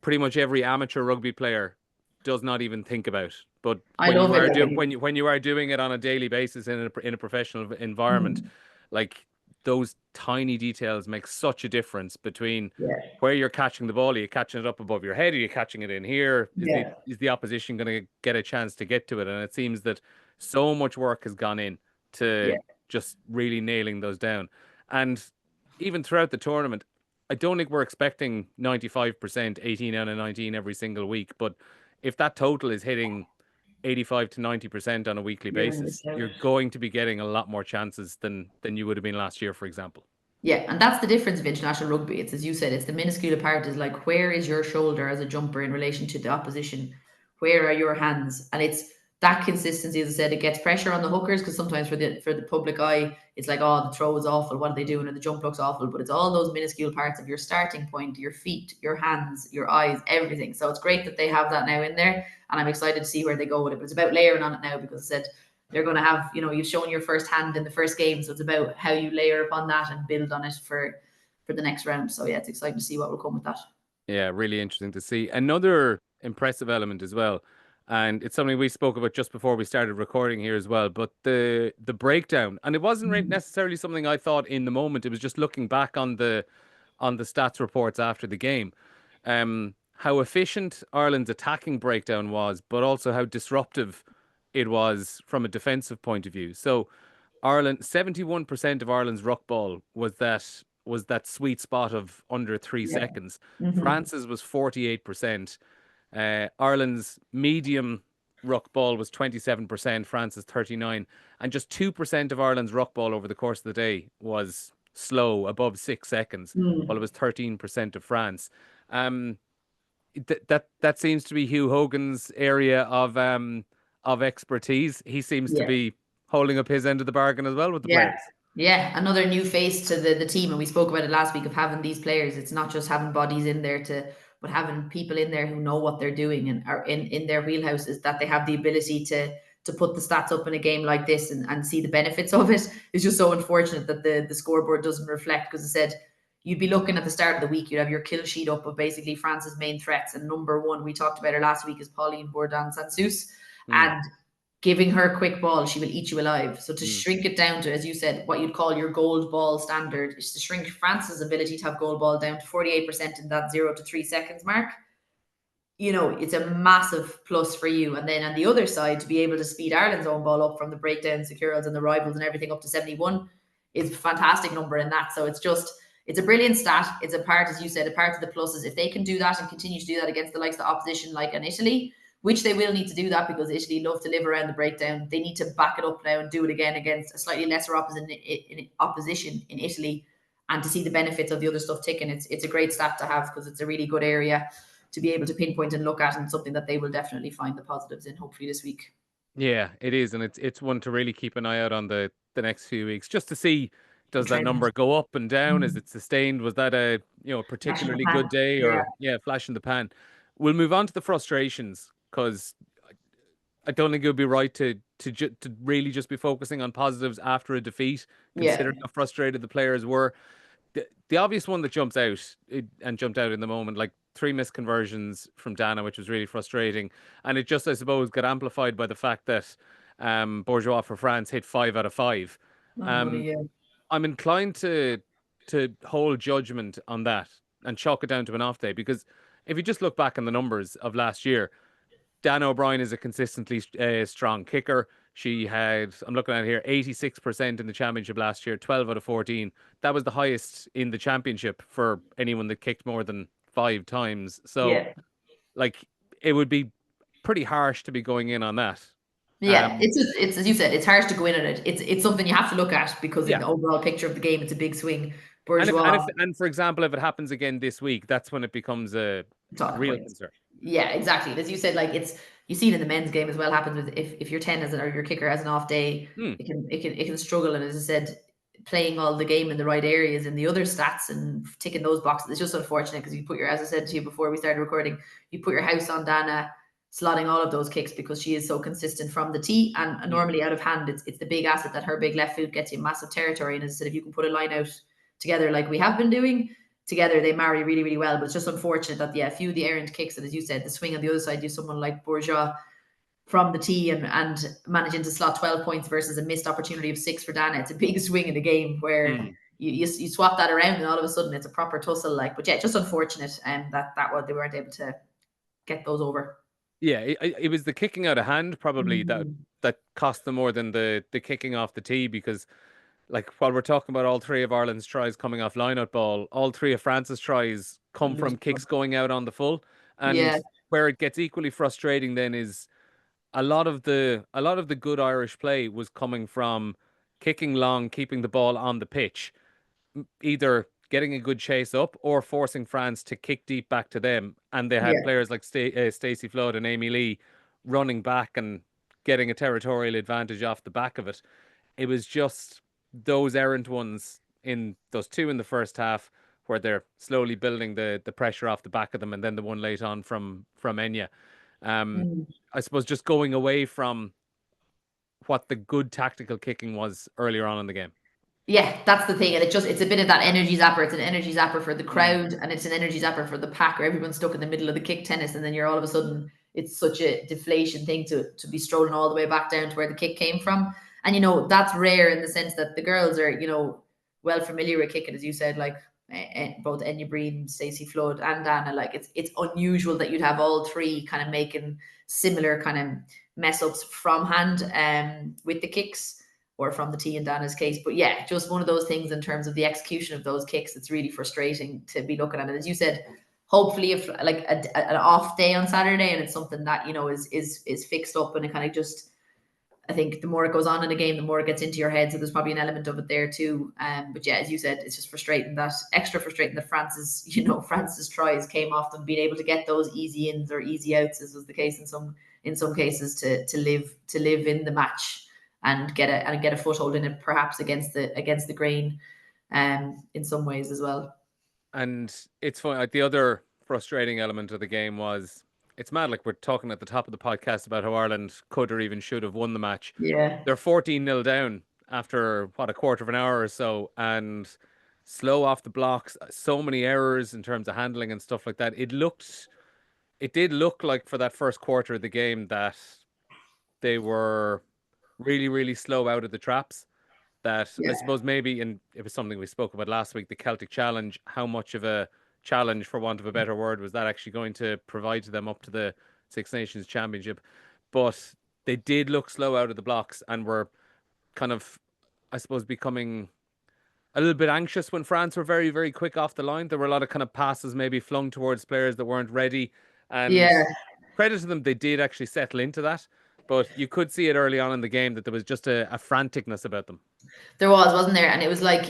pretty much every amateur rugby player does not even think about. But when you are doing it on a daily basis in a professional environment, like those tiny details make such a difference between where you're catching the ball. Are you catching it up above your head? Are you catching it in here? Is the opposition going to get a chance to get to it? And it seems that so much work has gone in to just really nailing those down. And even throughout the tournament, I don't think we're expecting 95%, 18 out of 19 every single week. But if that total is hitting 85 to 90% on a weekly basis, you're going to be getting a lot more chances than you would have been last year, for example. Yeah, and that's the difference of international rugby. It's, as you said, it's the minuscule part is like, where is your shoulder as a jumper in relation to the opposition? Where are your hands? And it's that consistency, as I said, it gets pressure on the hookers because sometimes for the public eye, it's like, oh, the throw is awful. What are they doing? Or the jump looks awful. But it's all those minuscule parts of your starting point, your feet, your hands, your eyes, everything. So it's great that they have that now in there. And I'm excited to see where they go with it. But it's about layering on it now because I said they're going to have, you've shown your first hand in the first game. So it's about how you layer upon that and build on it for the next round. So yeah, it's exciting to see what will come with that. Yeah, really interesting to see. Another impressive element as well. And it's something we spoke about just before we started recording here as well. But the breakdown, and it wasn't necessarily something I thought in the moment. It was just looking back on the stats reports after the game, how efficient Ireland's attacking breakdown was, but also how disruptive it was from a defensive point of view. So Ireland, 71% of Ireland's ruck ball was that sweet spot of under 3 seconds. France's was 48%. Ireland's medium ruck ball was 27%, France's 39%, and just 2% of Ireland's ruck ball over the course of the day was slow, above 6 seconds, while it was 13% of France. That seems to be Hugh Hogan's area of expertise. He seems to be holding up his end of the bargain as well with the players. Yeah, another new face to the team, and we spoke about it last week of having these players. It's not just having bodies in there to but having people in there who know what they're doing and are in their wheelhouse, is that they have the ability to put the stats up in a game like this and see the benefits of it. It's just so unfortunate that the scoreboard doesn't reflect, because I said you'd be looking at the start of the week, you'd have your kill sheet up of basically France's main threats, and number one, we talked about her last week, is Pauline Bourdon-Sansus, and giving her a quick ball, she will eat you alive. So to shrink it down to, as you said, what you'd call your gold ball standard, is to shrink France's ability to have gold ball down to 48% in that 0 to 3 seconds mark. You know, it's a massive plus for you. And then on the other side, to be able to speed Ireland's own ball up from the breakdowns, the curls and the rivals and everything up to 71 is a fantastic number in that. So it's a brilliant stat. It's a part, as you said, a part of the pluses. If they can do that and continue to do that against the likes of the opposition like in Italy, which they will need to do that, because Italy love to live around the breakdown, they need to back it up now and do it again against a slightly lesser opposition in Italy, and to see the benefits of the other stuff ticking. It's a great stat to have, because it's a really good area to be able to pinpoint and look at, and something that they will definitely find the positives in, hopefully this week. Yeah, it is, and it's one to really keep an eye out on the next few weeks, just to see, does that number go up and down? Is it sustained? Was that a particularly good day, or flash in the pan? We'll move on to the frustrations, because I don't think it would be right to really just be focusing on positives after a defeat, considering how frustrated the players were. The obvious one that jumped out in the moment, like 3 missed conversions from Dana, which was really frustrating. And it just, I suppose, got amplified by the fact that Bourgeois for France hit 5 out of 5. I'm inclined to hold judgment on that and chalk it down to an off day, because if you just look back on the numbers of last year, Dana O'Brien is a consistently strong kicker. She had, I'm looking at it here, 86% in the championship last year, 12 out of 14. That was the highest in the championship for anyone that kicked more than 5 times. So, like, it would be pretty harsh to be going in on that. Yeah, it's as you said, it's harsh to go in on it. It's something you have to look at, because in the overall picture of the game, it's a big swing. Bourgeois, and for example, if it happens again this week, that's when it becomes a real concern. Yeah, exactly. As you said, like, you see it in the men's game as well. Happens with if your 10 or your kicker has an off day, it can struggle. And as I said, playing all the game in the right areas in the other stats and ticking those boxes, it's just unfortunate, because you put as I said to you before we started recording, you put your house on Dana slotting all of those kicks, because she is so consistent from the tee, and normally out of hand, it's the big asset that her big left foot gets you massive territory. And as I said, if you can put a line out together like we have been doing, together they marry really, really well. But it's just unfortunate that a few of the errant kicks, and as you said, the swing on the other side, do someone like Bourgeois from the tee and managing to slot 12 points versus a missed opportunity of 6 for Dana. It's a big swing in the game where you swap that around, and all of a sudden it's a proper tussle. Like, but yeah, just unfortunate that they weren't able to get those over. Yeah, it was the kicking out of hand probably that cost them more than the kicking off the tee, because, like, while we're talking about all 3 of Ireland's tries coming off line-out ball, all 3 of France's tries come from kicks going out on the full. And where it gets equally frustrating then is a lot of the good Irish play was coming from kicking long, keeping the ball on the pitch, either getting a good chase up or forcing France to kick deep back to them. And they had players like Stacey Flood and Amy Lee running back and getting a territorial advantage off the back of it. It was just those errant ones, in those 2 in the first half, where they're slowly building the pressure off the back of them, and then the one late on from Enya. I suppose just going away from what the good tactical kicking was earlier on in the game. Yeah, that's the thing. And it's a bit of that energy zapper. It's an energy zapper for the crowd, and it's an energy zapper for the pack, where everyone's stuck in the middle of the kick tennis, and then you're all of a sudden, it's such a deflation thing to be strolling all the way back down to where the kick came from. And, that's rare, in the sense that the girls are, well familiar with kicking, as you said, like both Enya Breen, Stacey Flood and Dana. Like, it's unusual that you'd have all 3 kind of making similar kind of mess ups from hand with the kicks, or from the tee in Dana's case. But yeah, just one of those things in terms of the execution of those kicks. It's really frustrating to be looking at it. As you said, hopefully if like an off day on Saturday, and it's something that, is fixed up, and it kind of just, I think the more it goes on in a game, the more it gets into your head. So there's probably an element of it there too. But yeah, as you said, it's just extra frustrating that France's tries came off them being able to get those easy ins or easy outs, as was the case in some cases, to live in the match and get a foothold in it, perhaps against the grain, in some ways as well. And it's funny, like, the other frustrating element of the game was, it's mad, like we're talking at the top of the podcast about how Ireland could or even should have won the match. Yeah. They're 14-0 down after, a quarter of an hour or so, and slow off the blocks, so many errors in terms of handling and stuff like that. It did look like for that first quarter of the game that they were really, really slow out of the traps. That I suppose maybe, and it was something we spoke about last week, the Celtic Challenge, how much of a challenge, for want of a better word, was that actually going to provide to them up to the Six Nations Championship? But they did look slow out of the blocks and were kind of, I suppose, becoming a little bit anxious when France were very, very quick off the line. There were a lot of kind of passes maybe flung towards players that weren't ready. And Yeah. credit to them, they did actually settle into that. But you could see it early on in the game that there was just a franticness about them. There was, wasn't there? And it was like,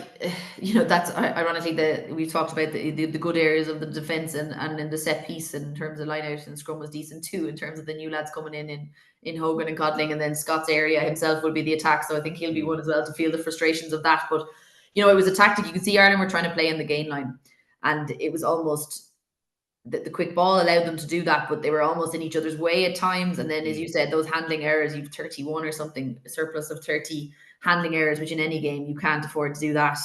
that's ironically we talked about the good areas of the defence and in the set piece, and in terms of line out and scrum was decent too, in terms of the new lads coming in Hogan and Codling, and then Scott's area himself will be the attack. So I think he'll be one as well to feel the frustrations of that. But, it was a tactic. You could see Ireland were trying to play in the gain line, and it was almost the quick ball allowed them to do that, but they were almost in each other's way at times. And then, as you said, those handling errors, you've 31 or something, a surplus of 30 handling errors, which in any game you can't afford to do that.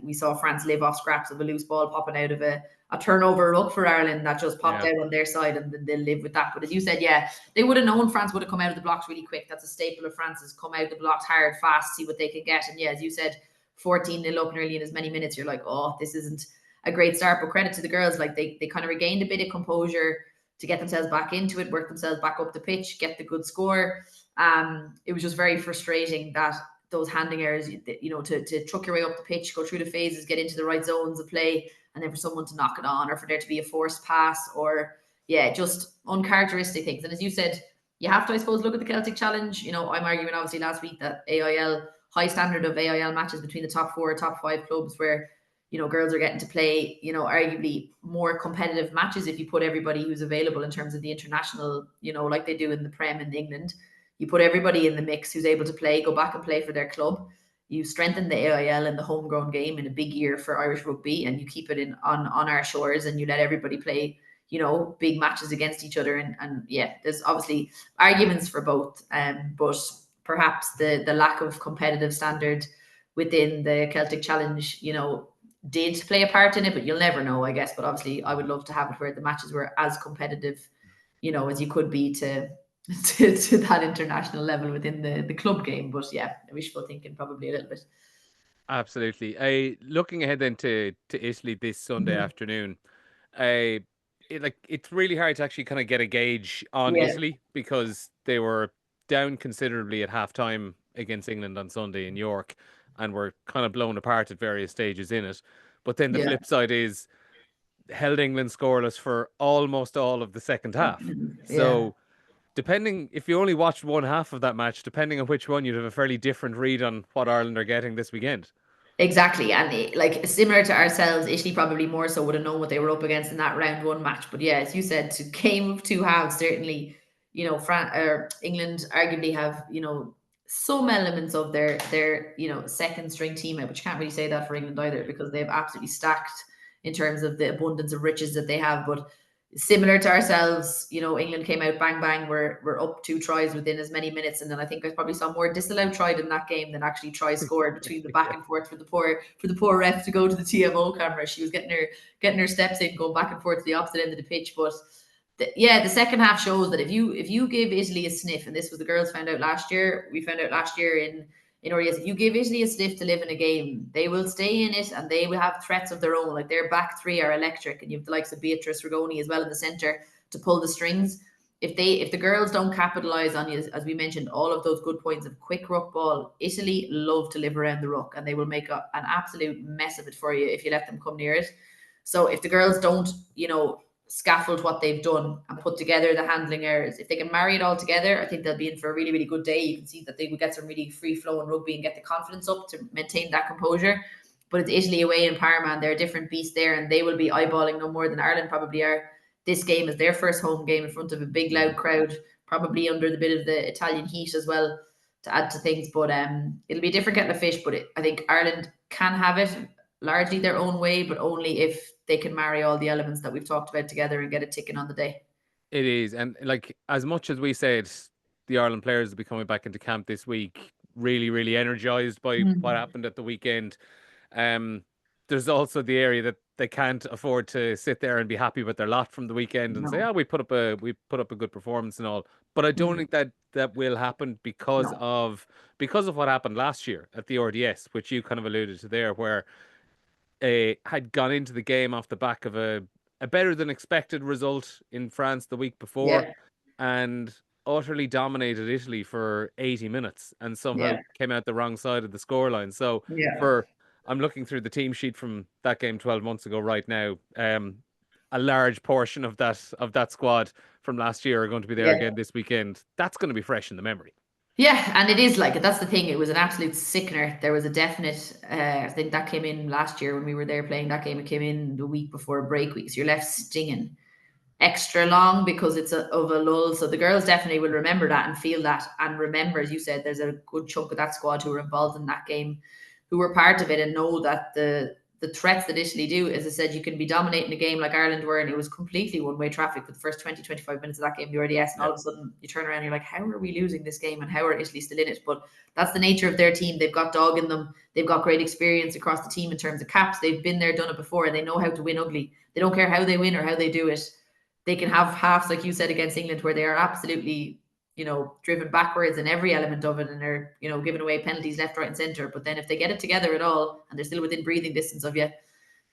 We saw France live off scraps of a loose ball popping out of a turnover ruck for Ireland that just popped out on their side, and then they'll live with that. But as you said, they would have known France would have come out of the blocks really quick. That's a staple of France's: come out of the blocks hard, fast, see what they can get. And as you said, 14-0 up nearly in as many minutes, you're like, oh, this isn't a great start. But credit to the girls, like they kind of regained a bit of composure to get themselves back into it, work themselves back up the pitch, get the good score. It was just very frustrating that those handling errors, to truck your way up the pitch, go through the phases, get into the right zones of play, and then for someone to knock it on, or for there to be a forced pass, or just uncharacteristic things. And as you said, you have to, I suppose, look at the Celtic Challenge. I'm arguing obviously last week that AIL, high standard of AIL matches between the top 4 or top 5 clubs, where girls are getting to play, arguably more competitive matches if you put everybody who's available in terms of the international, like they do in the Prem in England. You put everybody in the mix who's able to play, go back and play for their club. You strengthen the AIL and the homegrown game in a big year for Irish rugby, and you keep it on our shores, and you let everybody play, big matches against each other. And there's obviously arguments for both. But perhaps the lack of competitive standard within the Celtic Challenge, did play a part in it, but you'll never know, I guess. But obviously I would love to have it where the matches were as competitive, as you could be to that international level within the club game. But wishful thinking probably a little bit. Absolutely. Looking ahead then to Italy this Sunday afternoon, it's really hard to actually kind of get a gauge on Italy, because they were down considerably at halftime against England on Sunday in York, and were kind of blown apart at various stages in it. But then the flip side is held England scoreless for almost all of the second half. So depending, if you only watched one half of that match, depending on which one, you'd have a fairly different read on what Ireland are getting this weekend. Exactly. And like similar to ourselves, Italy probably more so would have known what they were up against in that round 1 match. But as you said, to game of 2 halves, certainly, England arguably have, some elements of their second string team, but you can't really say that for England either, because they've absolutely stacked in terms of the abundance of riches that they have. But similar to ourselves, England came out bang bang. We're up 2 tries within as many minutes, and then I think I probably saw more disallowed tried in that game than actually tries scored between the back and forth for the poor ref to go to the TMO camera. She was getting her steps in, going back and forth to the opposite end of the pitch. But the second half shows that if you give Italy a sniff, and this was the girls found out last year, we found out last year in RTÉ, if you give Italy a sniff to live in a game, they will stay in it, and they will have threats of their own. Like, their back 3 are electric, and you have the likes of Beatrice Rigoni as well in the centre to pull the strings. If the girls don't capitalise on, as we mentioned, all of those good points of quick ruck ball, Italy love to live around the ruck, and they will make an absolute mess of it for you if you let them come near it. So if the girls don't, scaffold what they've done and put together the handling errors, if they can marry it all together, I think they'll be in for a really, really good day. You can see that they will get some really free-flowing rugby and get the confidence up to maintain that composure. But it's Italy away in Parma, and they're a different beast there, and they will be eyeballing no more than Ireland probably are. This game is their first home game in front of a big, loud crowd, probably under the bit of the Italian heat as well to add to things. But it'll be a different kettle of fish, but I think Ireland can have it. largely their own way, but only if they can marry all the elements that we've talked about together and get it ticking on the day. It is. And like, as much as we said, the Ireland players will be coming back into camp this week, really, really energized by what happened at the weekend. There's also the area that they can't afford to sit there and be happy with their lot from the weekend and say, we put up a good performance and all. But I don't think that will happen because of what happened last year at the RDS, which you kind of alluded to there, where had gone into the game off the back of a better than expected result in France the week before, and utterly dominated Italy for 80 minutes and somehow came out the wrong side of the scoreline. So I'm looking through the team sheet from that game 12 months ago right now. A large portion of that squad from last year are going to be there again this weekend. That's going to be fresh in the memory. Yeah, and it is like, that's the thing. It was an absolute sickener. There was a definite, I think that came in last year when we were there playing that game. It came in the week before break week. So you're left stinging extra long because it's of a lull. So the girls definitely will remember that and feel that. And remember, as you said, there's a good chunk of that squad who were involved in that game, who were part of it, and know that the threats that Italy do, as I said, you can be dominating a game like Ireland were, and it was completely one-way traffic for the first 20, 25 minutes of that game, the RDS, and all of a sudden you turn around and you're like, how are we losing this game and how are Italy still in it? But that's the nature of their team. They've got dog in them. They've got great experience across the team in terms of caps. They've been there, done it before, and they know how to win ugly. They don't care how they win or how they do it. They can have halves, like you said, against England, where they are absolutely, driven backwards in every element of it, and they're, giving away penalties left, right, and centre. But then if they get it together at all, and they're still within breathing distance of you,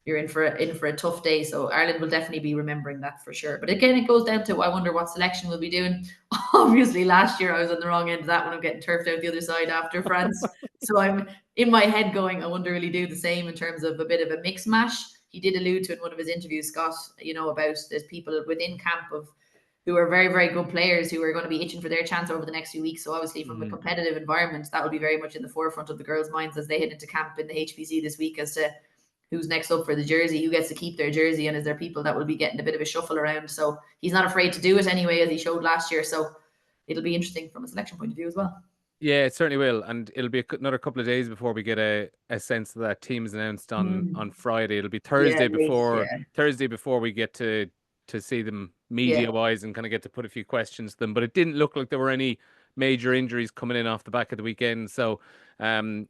you're in for a tough day. So Ireland will definitely be remembering that for sure. But again, it goes down to, I wonder what selection we'll be doing. Obviously, last year I was on the wrong end of that one. I'm getting turfed out the other side after France. So I'm in my head going, I wonder will he do the same in terms of a bit of a mix mash. He did allude to in one of his interviews, Scott, about there's people within camp who are very, very good players who are going to be itching for their chance over the next few weeks. So obviously from a competitive environment, that will be very much in the forefront of the girls' minds as they head into camp in the HPC this week, as to who's next up for the jersey, who gets to keep their jersey, and is there people that will be getting a bit of a shuffle around. So he's not afraid to do it anyway, as he showed last year. So it'll be interesting from a selection point of view as well. Yeah, it certainly will. And it'll be another couple of days before we get a sense that that team is announced on Friday. It'll be Thursday before we get to see them media-wise and kind of get to put a few questions to them. But it didn't look like there were any major injuries coming in off the back of the weekend. So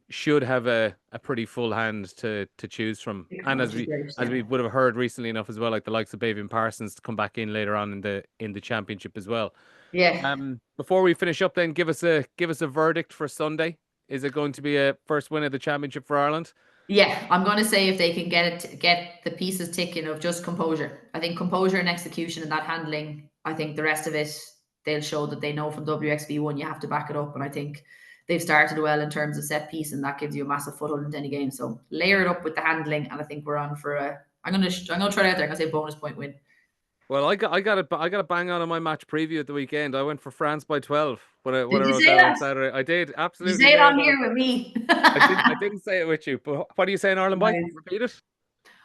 should have a pretty full hand to choose from. And as we would have heard recently enough as well, like the likes of Bavian Parsons to come back in later on in the championship as well. Yeah. Before we finish up, then give us a verdict for Sunday. Is it going to be a first win of the championship for Ireland? Yeah, I'm going to say if they can get the pieces ticking of just composure. I think composure and execution and that handling. I think the rest of it, they'll show that they know from WXB1 you have to back it up. And I think they've started well in terms of set piece, and that gives you a massive foothold into any game. So layer it up with the handling, and I think we're on for a. I'm gonna try it out there. I'm gonna say bonus point win. Well, I got a bang on my match preview at the weekend. I went for France by 12 when I Did you wrote say that on that? Saturday. I did, absolutely. You say it on here with me. I didn't say it with you, but what are you saying, Ireland? By repeat it.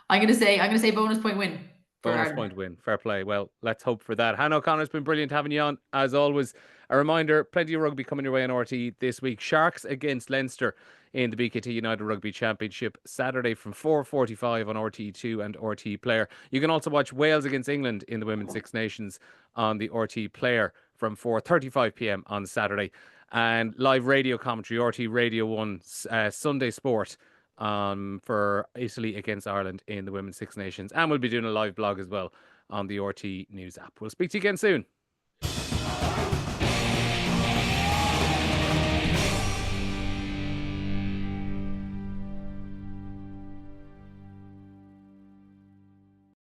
I'm gonna say bonus point win. Bonus point win. Fair play. Well, let's hope for that. Hannah O'Connor, it's been brilliant having you on, as always. A reminder, plenty of rugby coming your way on RTÉ this week. Sharks against Leinster in the BKT United Rugby Championship, Saturday from 4:45 on RTÉ2 and RTÉ Player. You can also watch Wales against England in the Women's Six Nations on the RTÉ Player from 4:35 p.m. on Saturday. And live radio commentary, RTÉ Radio 1, Sunday Sport for Italy against Ireland in the Women's Six Nations. And we'll be doing a live blog as well on the RTÉ News app. We'll speak to you again soon.